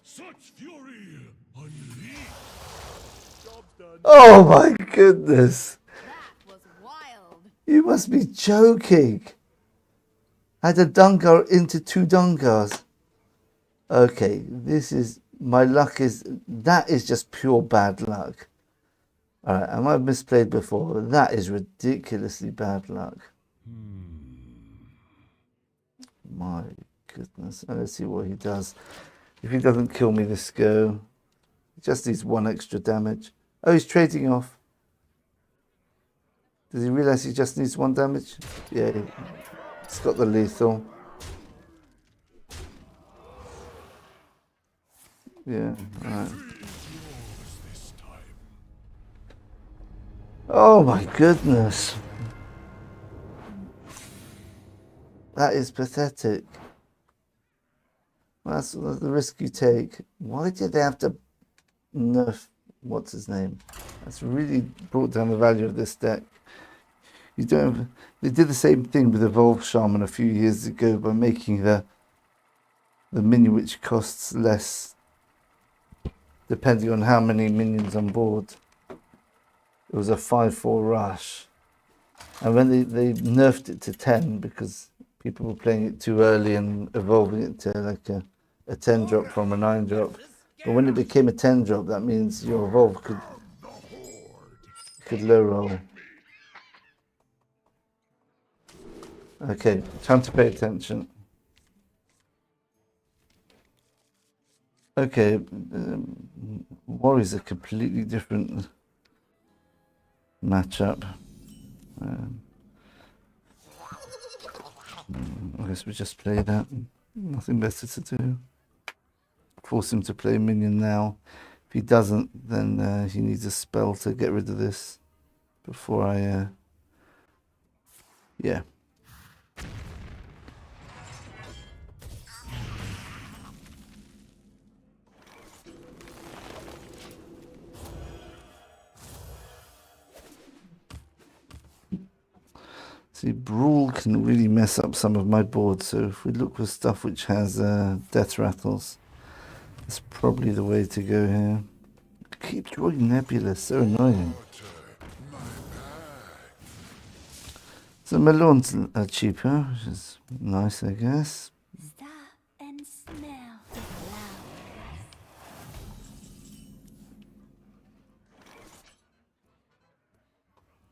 Such fury unleashed. Job's done. Oh my goodness! That was wild. You must be joking! I had a Dungar into 2 Dungars. Okay, this is... My luck is... That is just pure bad luck. Alright, I might have misplayed before, but that is ridiculously bad luck. My goodness. Let's see what he does. If he doesn't kill me this go, he just needs 1 extra damage. Oh, he's trading off. Does he realise he just needs 1 damage? Yeah, he's got the lethal. Yeah, alright. Oh my goodness. That is pathetic. That's the risk you take. Why did they have to nerf what's his name? That's really brought down the value of this deck. You don't have, they did the same thing with Evolved Shaman a few years ago by making the minion which costs less depending on how many minions on board. It was a 5-4 rush. And when they nerfed it to 10 because people were playing it too early and evolving it to like a 10 drop from a 9 drop. But when it became a 10 drop, that means your evolve could low roll. Okay, time to pay attention. Okay, Warrior's a completely different matchup. I guess we just play that. Nothing better to do. Force him to play minion now. If he doesn't, then he needs a spell to get rid of this before I... yeah. See, Brawl can really mess up some of my boards, so if we look for stuff which has death rattles, that's probably the way to go here. Keep drawing Nebula, so annoying. So Melons are cheaper, which is nice, I guess. Stop and smell the flowers.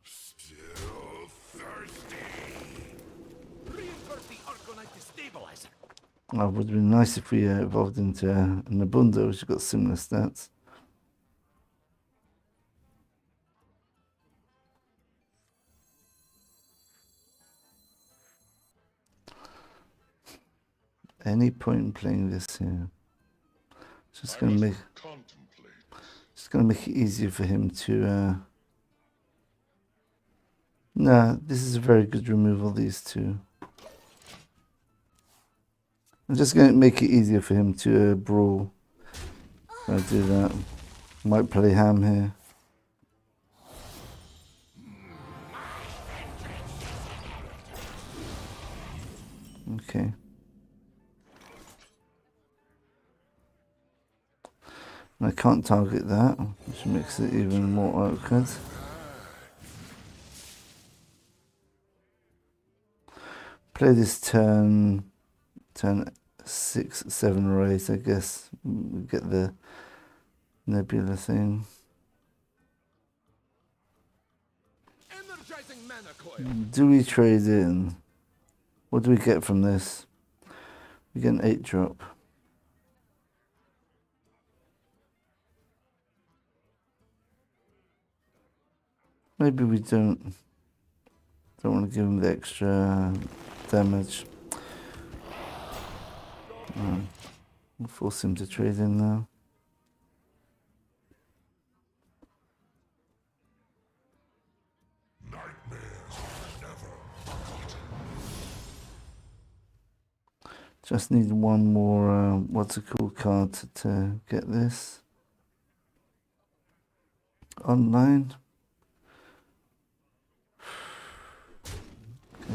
Still thirsty. Reinvert the Arcanite Stabilizer. It would have been nice if we evolved into an Abunda, which has got similar stats. Any point in playing this here? It's just going to make. Just going to make it easier for him to. No, this is a very good removal. These two. I'm just going to make it easier for him to brawl. If I do that, might play ham here. Okay. I can't target that, which makes it even more awkward. Play this turn 6, 7, or 8, I guess. We get the Nebula thing. Energizing mana coil. Do we trade in? What do we get from this? We get an 8 drop. Maybe we don't want to give him the extra damage. We'll force him to trade in now. Just need one more, what's it called, card to get this online. Okay.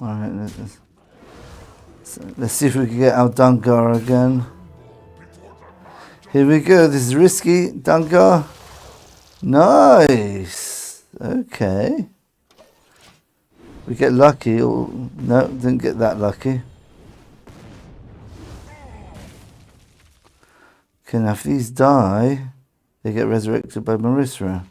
Alright, let's see if we can get our Dungar again. Here we go, this is risky. Dungar. Nice. Okay. We get lucky. Or, no, didn't get that lucky. Okay, now if these die, they get resurrected by Marissa.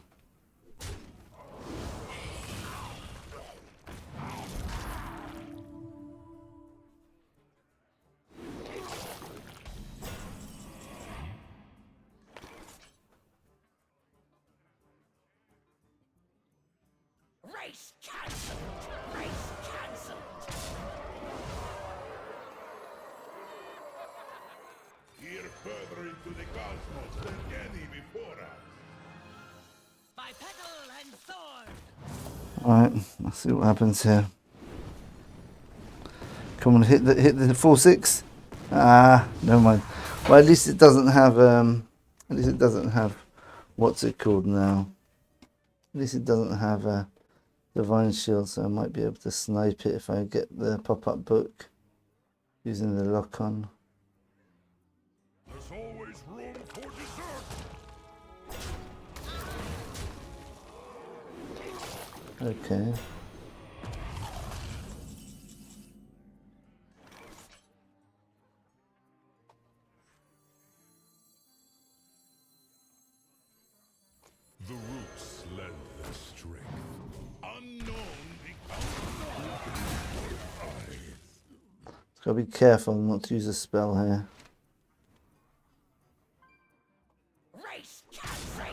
Race cancelled! Race cancelled! Here further into the cosmos than any before us. Bipedal and sword! Alright, let's see what happens here. Come on, hit the 4-6. Ah, never mind. Well, at least it doesn't have what's it called now? At least it doesn't have a divine shield, so I might be able to snipe it if I get the pop-up book using the lock on. There's always room for dessert. Okay. The roots lend their strength. Unknown becomes Gotta be careful not to use a spell here. Race cancelled!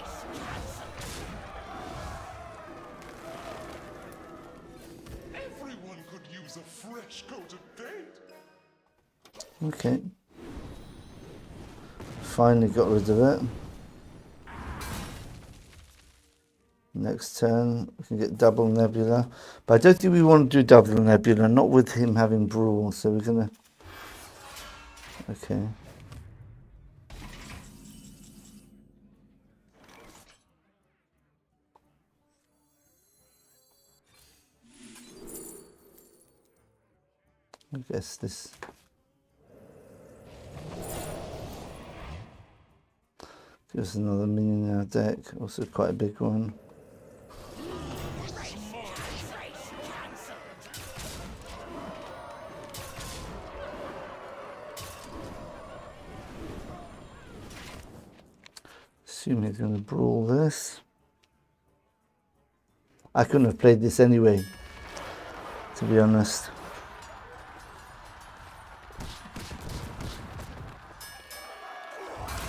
Everyone could use a fresh coat of paint. Okay. Finally got rid of it. Next turn, we can get double Nebula. But I don't think we want to do double Nebula, not with him having Brawl, so we're gonna... Okay. I guess this... Gives us another minion in our deck, also quite a big one. Assume he's going to brawl this. I couldn't have played this anyway, to be honest.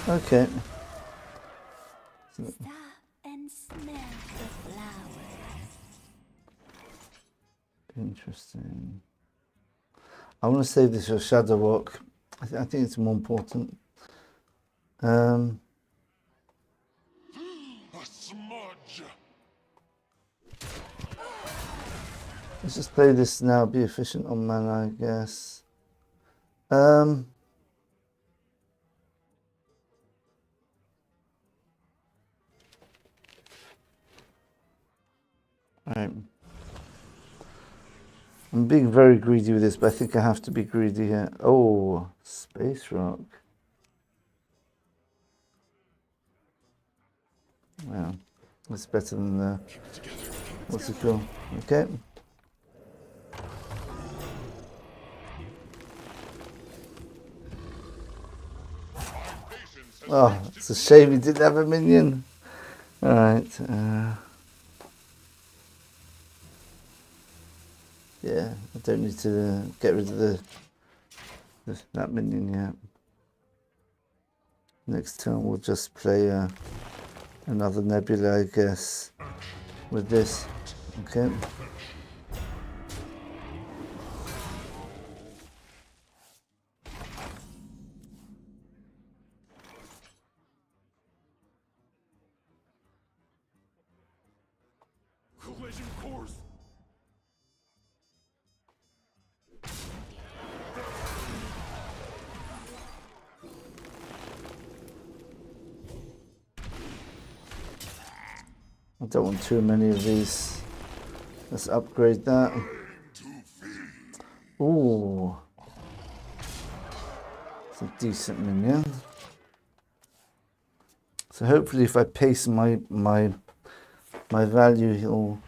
Okay. Stop and smell the flowers. Interesting. I want to save this for Shadow Walk. I think it's more important. A smudge. Let's just play this now. Be efficient on mana, I guess. Alright. I'm being very greedy with this, but I think I have to be greedy here. Oh, Space Rock. Wow, that's better than the... What's it called? Okay. Oh, it's a shame he didn't have a minion. Alright. Yeah, I don't need to get rid of that minion yet. Next turn we'll just play another Nebula, I guess, with this. Okay. collision course. I don't want too many of these. Let's upgrade that. Ooh. It's a decent minion. So hopefully if I pace my value, he'll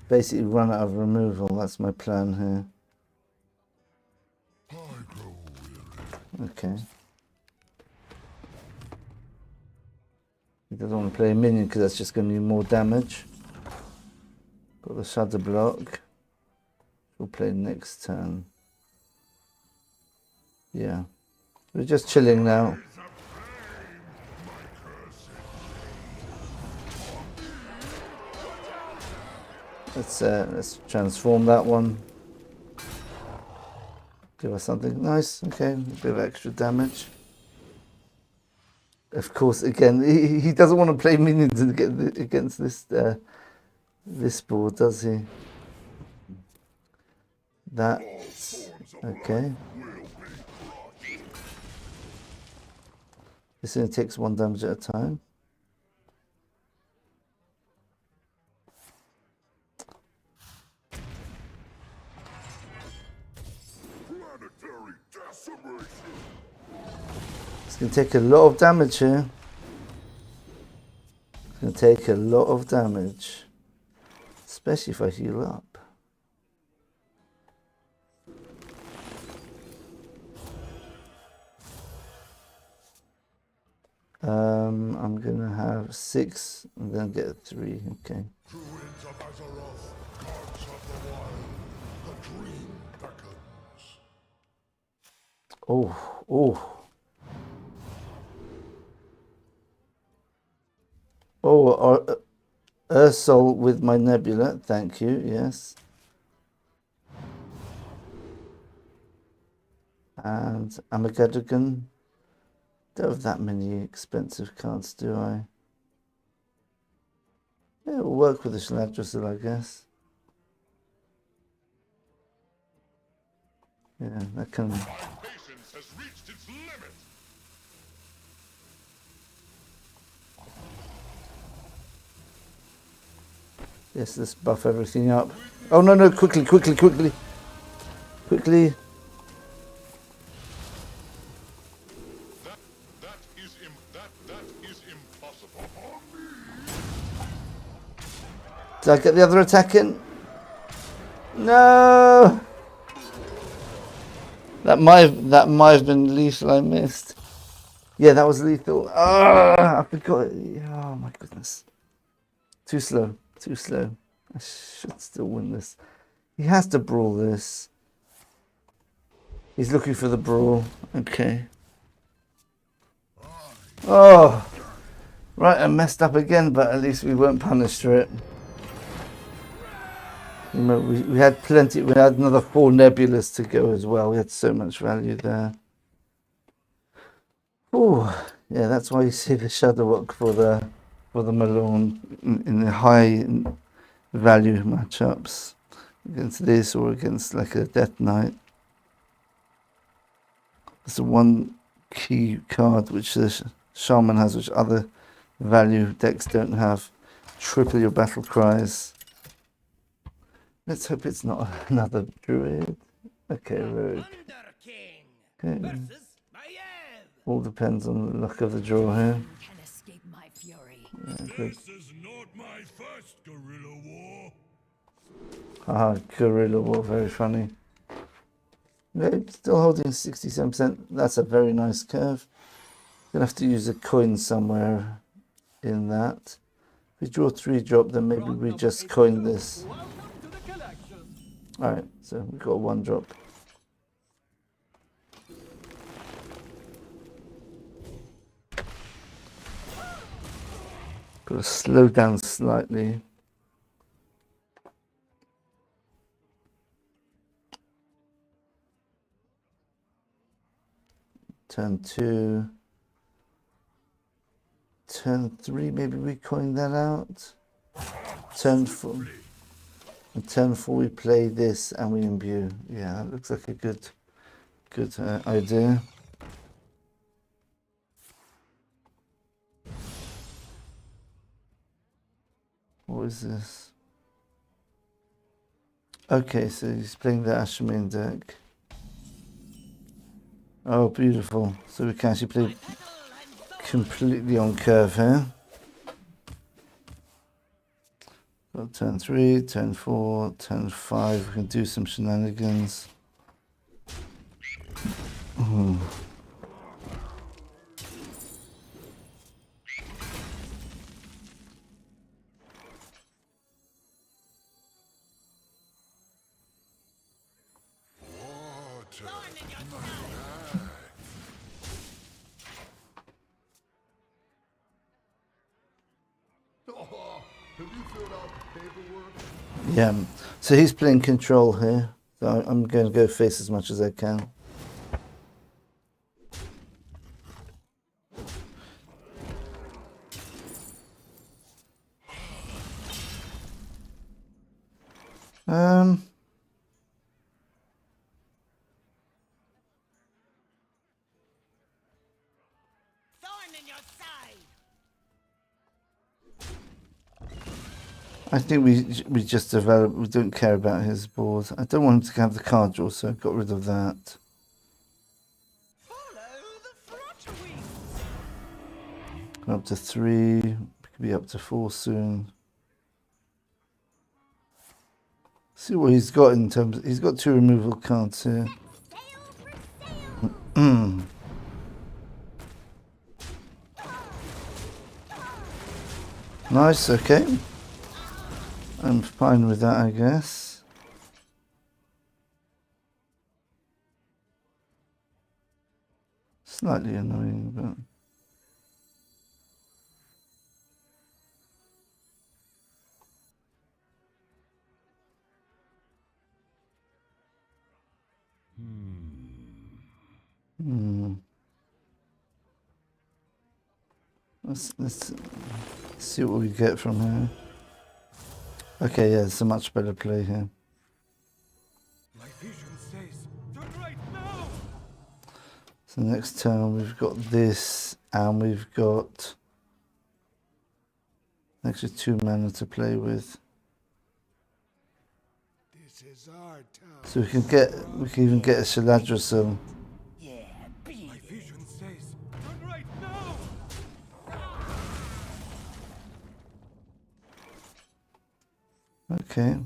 basically run out of removal. That's my plan here. Okay. He doesn't want to play a minion because that's just going to be more damage. Got the shadow block. We'll play next turn. Yeah. We're just chilling now. Let's transform that one. Give us something nice. Okay, a bit of extra damage. Of course, again, he doesn't want to play minions against this board, does he? That's okay. This only takes 1 damage at a time. Planetary decimation. It's going to take a lot of damage here. It's going to take a lot of damage. Especially if I heal up. I'm going to have 6 and then get a 3. Okay. Druids of Azeroth, gods of the wild, the dream beckons. Oh. Ursol with my Nebula. Thank you. Yes. And Armageddon. Don't have that many expensive cards, do I? Yeah, we'll work with the Shaladrizzle, I guess. Yeah, that can. My patience has reached its limit. Yes, let's buff everything up. Oh no! Quickly! That is impossible. Did I get the other attack in? No! That might have been lethal. I missed. Yeah, that was lethal. Ah, I forgot. Oh my goodness. Too slow. I should still win this. He has to brawl this. He's looking for the brawl. Okay. Oh! Right, I messed up again, but at least we weren't punished for it. You know, we had plenty. We had another 4 nebulas to go as well. We had so much value there. Oh, yeah, that's why you see the Shadow Walk for the Malone in the high value matchups against this or against like a Death Knight. It's the one key card which the Shaman has, which other value decks don't have. Triple your battle cries. Let's hope it's not another Druid. Okay, Rogue. Thunder King Okay. versus Maiev. All depends on the luck of the draw here. Can escape my fury. Yeah, good. This is not my first guerrilla war. Haha, Guerrilla War, very funny. Okay, still holding 67%. That's a very nice curve. Gonna have to use a coin somewhere in that. If we draw 3 drop, then maybe we just coin this. Welcome to the collection. Alright, so we've got 1 drop. Got to slow down slightly. Turn 2. Turn 3, maybe we coin that out. Turn 4. And turn 4 we play this and we imbue. Yeah, that looks like a good idea. What is this? Okay, so he's playing the Ashamane deck. Oh, beautiful. So we can actually play completely on curve here. Got turn 3, turn 4, turn 5. We can do some shenanigans. Yeah, so he's playing control here. So I'm going to go face as much as I can. I think we just develop. We don't care about his board. I don't want him to have the card draw, so I got rid of that. Up to 3. We could be up to 4 soon. See what he's got in terms. He's got 2 removal cards here. Nice. Okay. I'm fine with that, I guess. Slightly annoying, but... Let's see what we get from here. Okay, yeah, it's a much better play here. My vision says, turn right now. So next turn we've got this, and we've got an extra 2 mana to play with. This is our town. So we can even get a Shaladrosel. My vision says, turn right now. Okay.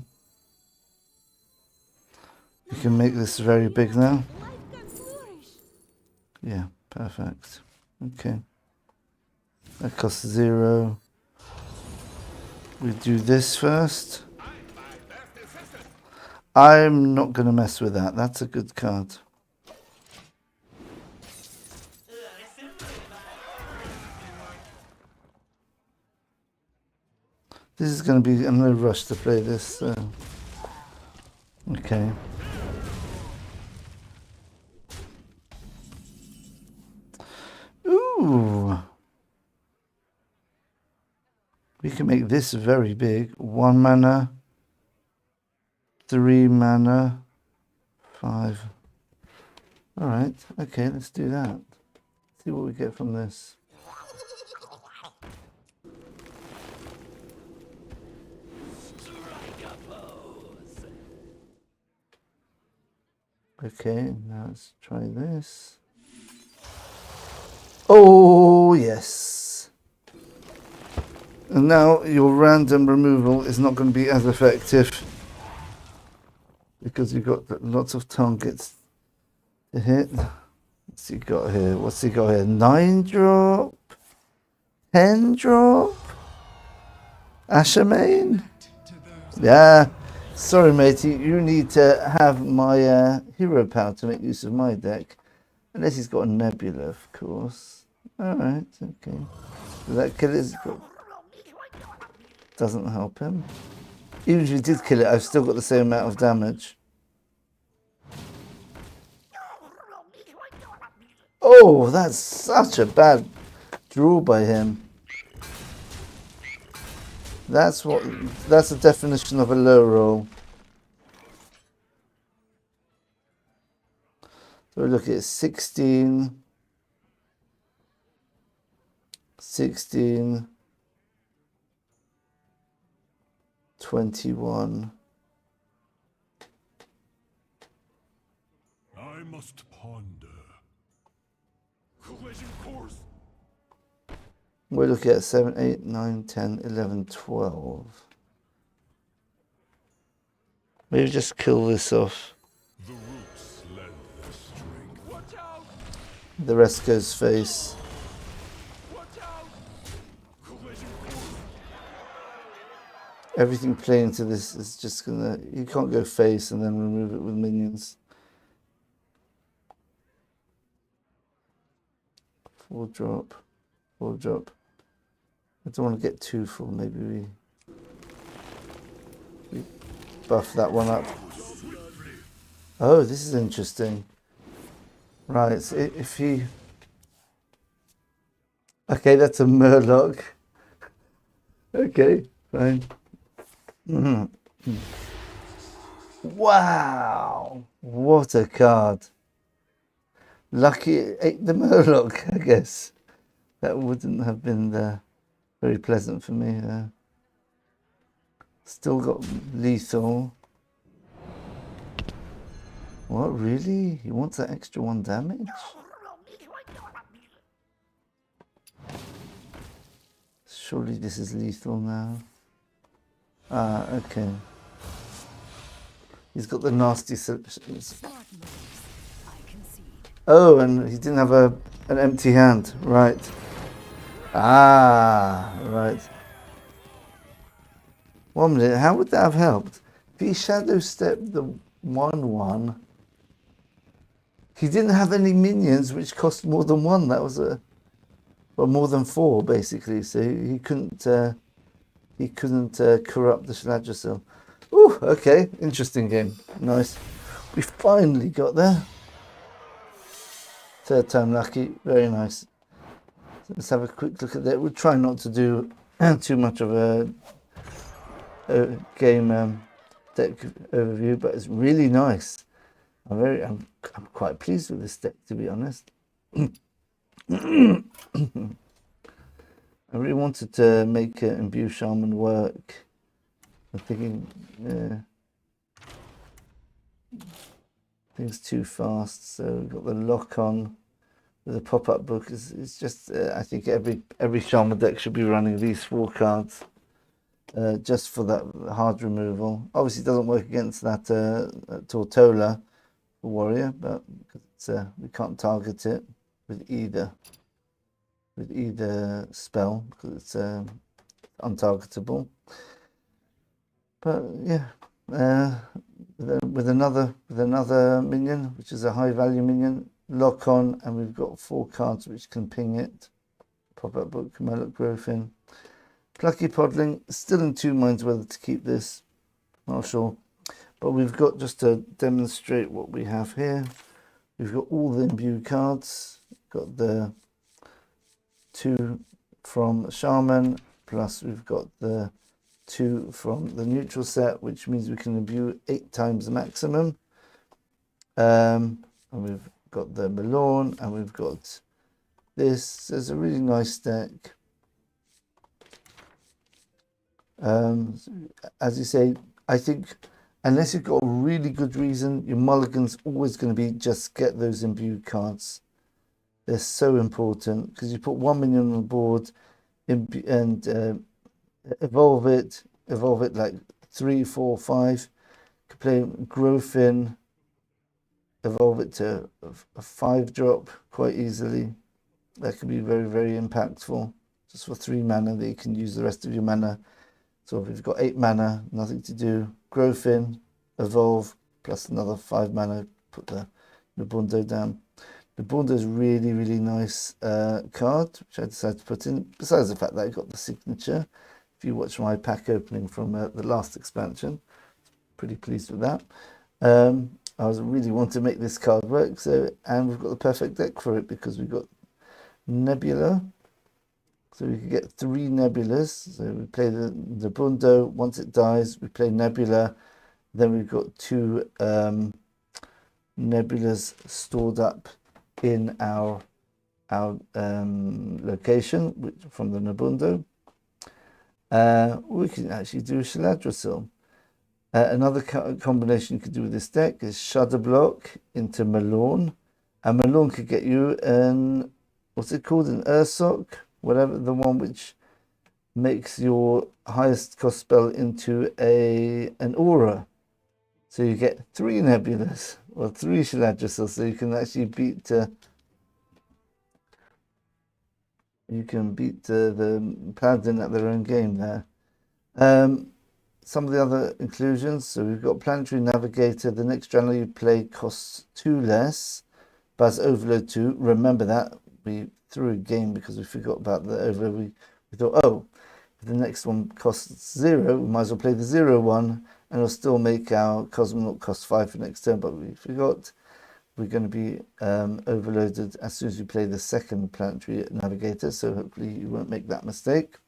We can make this very big now. Life can flourish. Yeah, perfect. Okay. That costs 0. We do this first. I'm not going to mess with that. That's a good card. This is going to be... I'm going to rush to play this. So. Okay. Ooh. We can make this very big. 1 mana. 3 mana. 5. Alright. Okay, let's do that. See what we get from this. Okay, now let's try this. Oh, yes. And now your random removal is not going to be as effective because you've got lots of targets to hit. What's he got here? What's he got here? 9 drop? 10 drop? Ashamane? Yeah. Sorry, matey. You need to have my hero power to make use of my deck. Unless he's got a Nebula, of course. Alright, okay. Does that kill his... Doesn't help him. Even if he did kill it, I've still got the same amount of damage. Oh, that's such a bad draw by him. That's the definition of a low roll. So we look at 16, 16, 21. I must ponder. Collision course. We're looking at 7, 8, 9, 10, 11, 12. Maybe just kill this off. The roots lend their strength. Watch out! The rest goes face. Watch out! Collision course. Everything playing into this is just gonna... You can't go face and then remove it with minions. 4 drop. 4 drop. I don't want to get too full. Maybe we buff that one up. Oh, this is interesting. Right, so if he... Okay, that's a Murloc. Okay, fine. Wow, what a card. Lucky it ate the Murloc, I guess. That wouldn't have been very pleasant for me. Still got lethal. What, really? He wants that extra 1 damage? Surely this is lethal now. Ah, okay. He's got the nasty... Oh, and he didn't have an empty hand. Right. Ah, right. 1 minute. How would that have helped? If he shadow stepped the 1/1, he didn't have any minions which cost more than 1. That was well, more than 4 basically. So he couldn't corrupt the Shaladrasil. Ooh, okay, interesting game. Nice. We finally got there. 3rd time lucky. Very nice. So let's have a quick look at that. We'll try not to do too much of a game deck overview, but it's really nice. I'm quite pleased with this deck, to be honest. I really wanted to make Imbue Shaman work. I'm thinking, things too fast. So we've got the lock on with the pop-up book. It's just I think every Shaman deck should be running these 4 cards. Just for that hard removal. Obviously, it doesn't work against that Tortola warrior, but we can't target it with either spell because it's untargetable. But yeah, with another minion, which is a high value minion, lock on, and we've got 4 cards which can ping it. Pop-up book, Murloc Growth in. Plucky Podling, still in 2 minds whether to keep this, not sure. But we've got, just to demonstrate what we have here, we've got all the imbue cards. Got the 2 from Shaman, plus we've got the 2 from the neutral set, which means we can imbue 8 times the maximum. And we've got the Malorn, and we've got this. There's a really nice deck. As you say, I think unless you've got a really good reason, your mulligan's always going to be just get those imbued cards. They're so important because you put 1 minion on the board and evolve it like 3, 4, 5. Could play growth in, evolve it to a 5 drop quite easily. That could be very, very impactful. Just for 3 mana that you can use the rest of your mana. So if you've got 8 mana, nothing to do, growth in, evolve, plus another 5 mana, put the Nabundo down. Nabundo is really, really nice card, which I decided to put in, besides the fact that I got the signature. If you watch my pack opening from the last expansion, pretty pleased with that. I was really want to make this card work, and we've got the perfect deck for it because we've got Nebula. So we can get 3 Nebulas. So we play the Nabundo. Once it dies, we play Nebula. Then we've got 2 nebulas stored up in our location from the Nabundo. We can actually do Shaladrasil. Another combination you could do with this deck is Shudder Block into Malorn. And Malorn could get you an, what's it called, an Ursoc? Whatever, the one which makes your highest cost spell into an aura. So you get 3 Nebulas, or 3 Shaladrasil, so you can actually beat the Paladin at their own game there. Some of the other inclusions, so we've got Planetary Navigator. The next general you play costs 2 less, but it's Overload 2. Remember that. We threw a game because we forgot about the Overload. We thought, oh, if the next one costs 0, we might as well play the 0 one, and it'll still make our Cosmonaut cost 5 for next turn, but we forgot. We're going to be overloaded as soon as we play the second Planetary Navigator, so hopefully you won't make that mistake.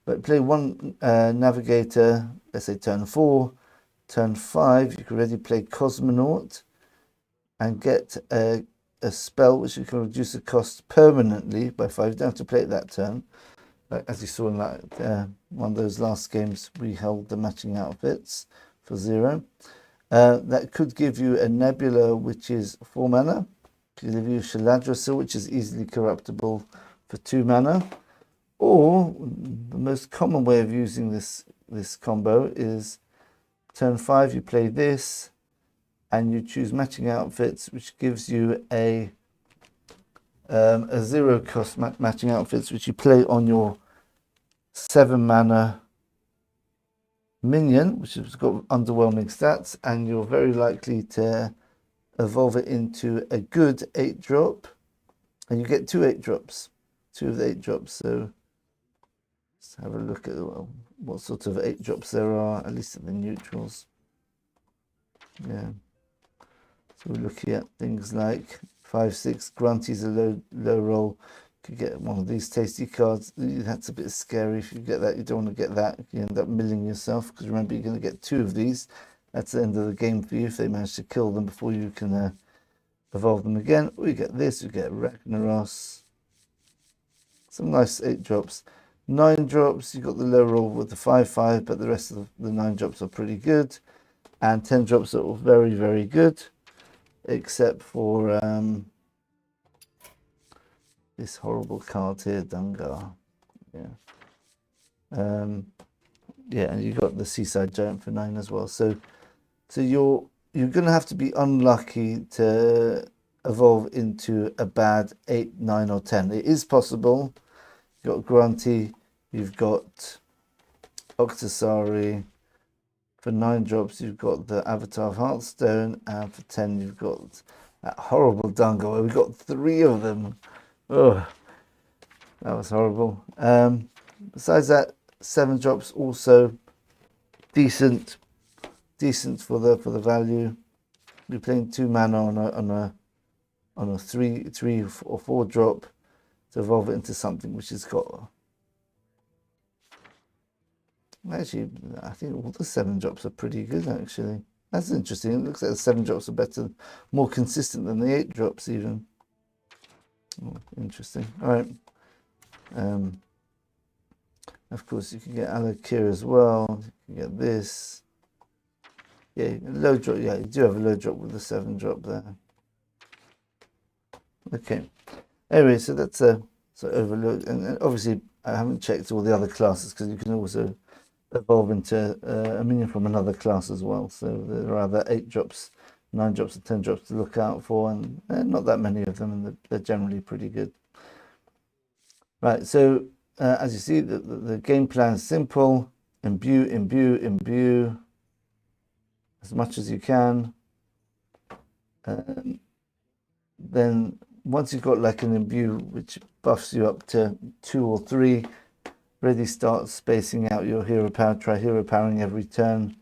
But play 1 Navigator, let's say turn 4, turn 5, you can already play Cosmonaut and get a spell which you can reduce the cost permanently by 5. You don't have to play it that turn. Like, as you saw in that one of those last games, we held the matching outfits for 0. That could give you a Nebula, which is 4 mana. Could give you Shaladrasil, which is easily corruptible for 2 mana. Or the most common way of using this combo is turn 5, you play this, and you choose matching outfits, which gives you a 0 cost matching outfits, which you play on your 7 mana minion, which has got underwhelming stats, and you're very likely to evolve it into a good 8-drop, and you get 2 8-drops, 2 of the 8 drops. So let's have a look at what sort of 8-drops there are, at least at the neutrals. Yeah, so we're looking at things like 5/6. Grunty's a low roll. You could get one of these tasty cards. That's a bit scary. If you get that, you don't want to get that. You end up milling yourself, because remember, you're going to get 2 of these. That's the end of the game for you if they manage to kill them before you can evolve them again. We get this. We get Ragnaros. Some nice 8-drops. 9-drops, you got the low roll with the 5/5, but the rest of the 9-drops are pretty good. And 10-drops are very, very good, except for this horrible card here, Dungar. Yeah. Yeah, and you got the Seaside Giant for 9 as well. So you're going to have to be unlucky to evolve into a bad 8, 9, or 10. It is possible. You've got Grunty, you've got Octosari. For 9-drops, you've got the Avatar of Hearthstone, and for 10, you've got that horrible Dungar. We've got 3 of them. Oh, that was horrible. Besides that, 7-drops also decent for the value. You're playing 2 mana on a 3 or 4-drop to evolve it into something which has got. Actually, I think all the 7-drops are pretty good, actually. That's interesting. It looks like the 7-drops are better, more consistent than the 8-drops even. Oh, interesting. All right. Of course, you can get Alakir as well. You can get this. Yeah, low drop. Yeah, you do have a low drop with the 7-drop there. Okay. Anyway, so that's a overlook. And obviously, I haven't checked all the other classes, because you can also evolve into a minion from another class as well. So there are other 8-drops, 9-drops, and 10-drops to look out for, and not that many of them, and they're generally pretty good. Right, so as you see, the game plan is simple. Imbue as much as you can. Then once you've got like an imbue which buffs you up to 2 or 3, really start spacing out your hero power. Try hero powering every turn.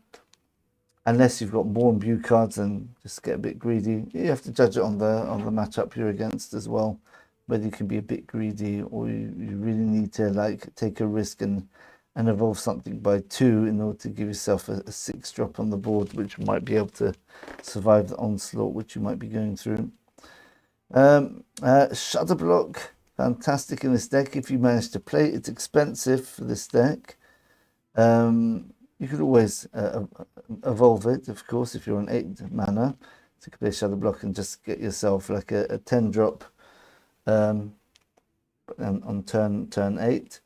Unless you've got more imbue cards, and just get a bit greedy. You have to judge it on the matchup you're against as well, whether you can be a bit greedy or you really need to like take a risk and and evolve something by 2 in order to give yourself a 6 drop on the board, which might be able to survive the onslaught which you might be going through. Shadow Block, fantastic in this deck if you manage to play it. It's expensive for this deck. You could always evolve it, of course, if you're on 8 mana. So you could play Shadow Block and just get yourself like a 10 drop on turn 8,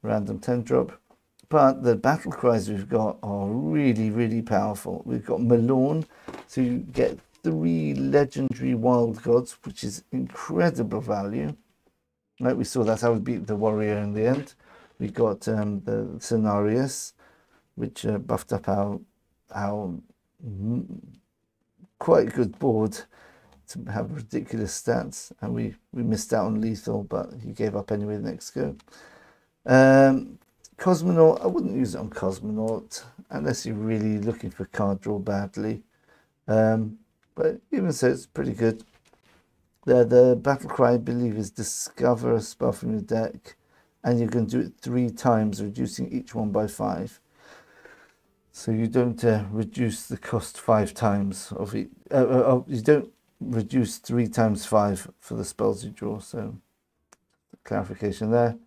random 10 drop. But the battle cries we've got are really, really powerful. We've got Malorn, so you get 3 legendary wild gods, which is incredible value. Right, we saw that's how we beat the warrior in the end. We got the Cenarius, which buffed up our quite good board to have ridiculous stats, and we missed out on lethal, but he gave up anyway the next go. Cosmonaut, I wouldn't use it on Cosmonaut unless you're really looking for card draw badly. But even so, it's pretty good. The battle cry, I believe, is discover a spell from your deck, and you can do it 3 times, reducing each one by 5. So you don't reduce the cost 5 times of it. You don't reduce 3 times 5 for the spells you draw. So clarification there.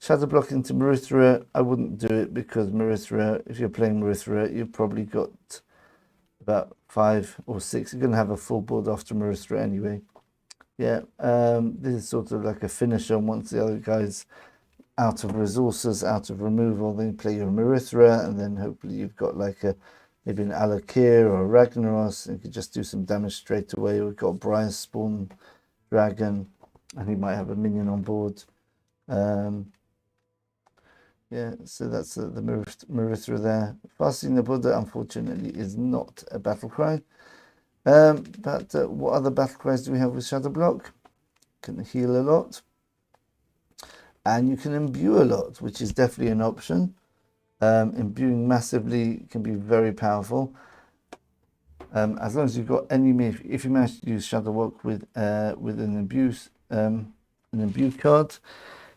Shadow Block into Marithra, I wouldn't do it because Marithra, if you're playing Marithra, you've probably got about 5 or 6. You're going to have a full board after Marithra anyway. Yeah, this is sort of like a finisher. Once the other guy's out of resources, out of removal, then you play your Marithra, and then hopefully you've got like maybe an Alakir or a Ragnaros, and you can just do some damage straight away. We've got Briar Spawn Dragon, and he might have a minion on board. Yeah, so that's the Marithra there. Fasting the Buddha, unfortunately, is not a battle cry. But what other battle cries do we have with Shadow Block? Can heal a lot. And you can imbue a lot, which is definitely an option. Imbuing massively can be very powerful. As long as you've got any, if you manage to use Shadow Block with an imbue card,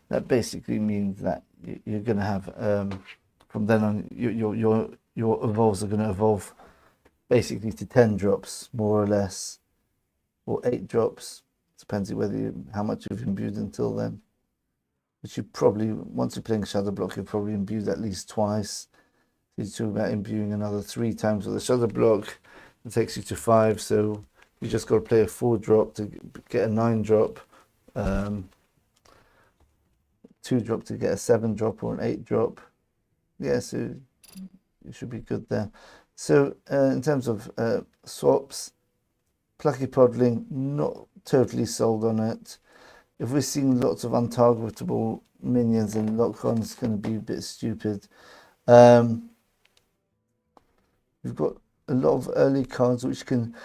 that basically means that you're going to have from then on your evolves are going to evolve basically to 10 drops more or less, or 8 drops, depends on whether how much you've imbued until then. Which you probably, once you're playing Shadow Block, you've probably imbued at least twice. So you're talking about imbuing another 3 times with the Shadow Block. It takes you to 5, so you just got to play a 4 drop to get a 9 drop. 2 drop to get a 7 drop or an 8 drop. Yeah, so you should be good there. So in terms of swaps, Plucky Podling, not totally sold on it. If we're seeing lots of untargetable minions and lock-on, it's going to be a bit stupid. We've got a lot of early cards which can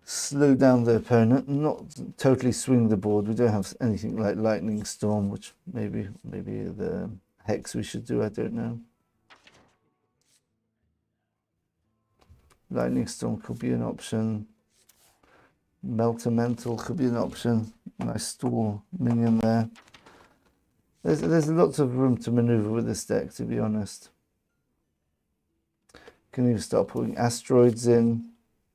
slow down the opponent, not totally swing the board. We don't have anything like Lightning Storm, which maybe the Hex we should do, I don't know. Lightning Storm could be an option. Meltamental could be an option. Nice stall minion there. There's lots of room to maneuver with this deck, to be honest. Can even start putting asteroids in,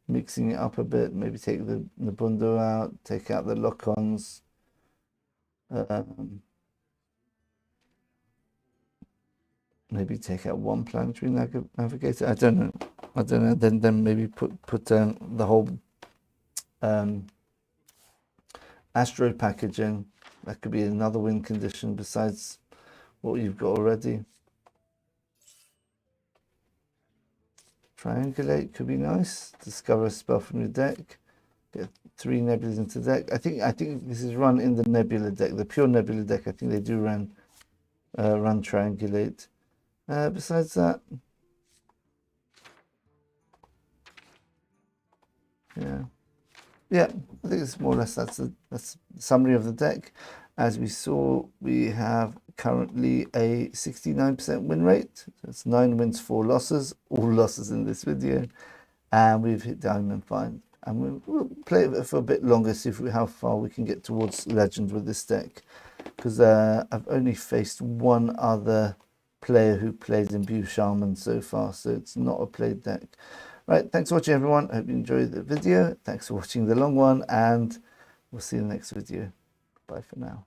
mixing it up a bit, maybe take the Nabundo out, take out the lock-ons. Maybe take out one planetary navigator. I don't know. Then maybe put the whole asteroid package in. That could be another win condition besides what you've got already. Triangulate could be nice. Discover a spell from your deck. Get 3 nebulas into the deck. I think this is run in the Nebula deck, the pure Nebula deck. I think they do run Triangulate. Besides that, yeah, I think it's more or less that's the summary of the deck. As we saw, we have currently a 69% win rate. So it's 9 wins, 4 losses, all losses in this video, and we've hit Diamond 5. And we'll play it for a bit longer, see how far we can get towards Legend with this deck, because I've only faced one other player who plays Imbue Shaman so far, so it's not a played deck. Right, thanks for watching, everyone. I hope you enjoyed the video. Thanks for watching the long one, and we'll see you in the next video. Bye for now.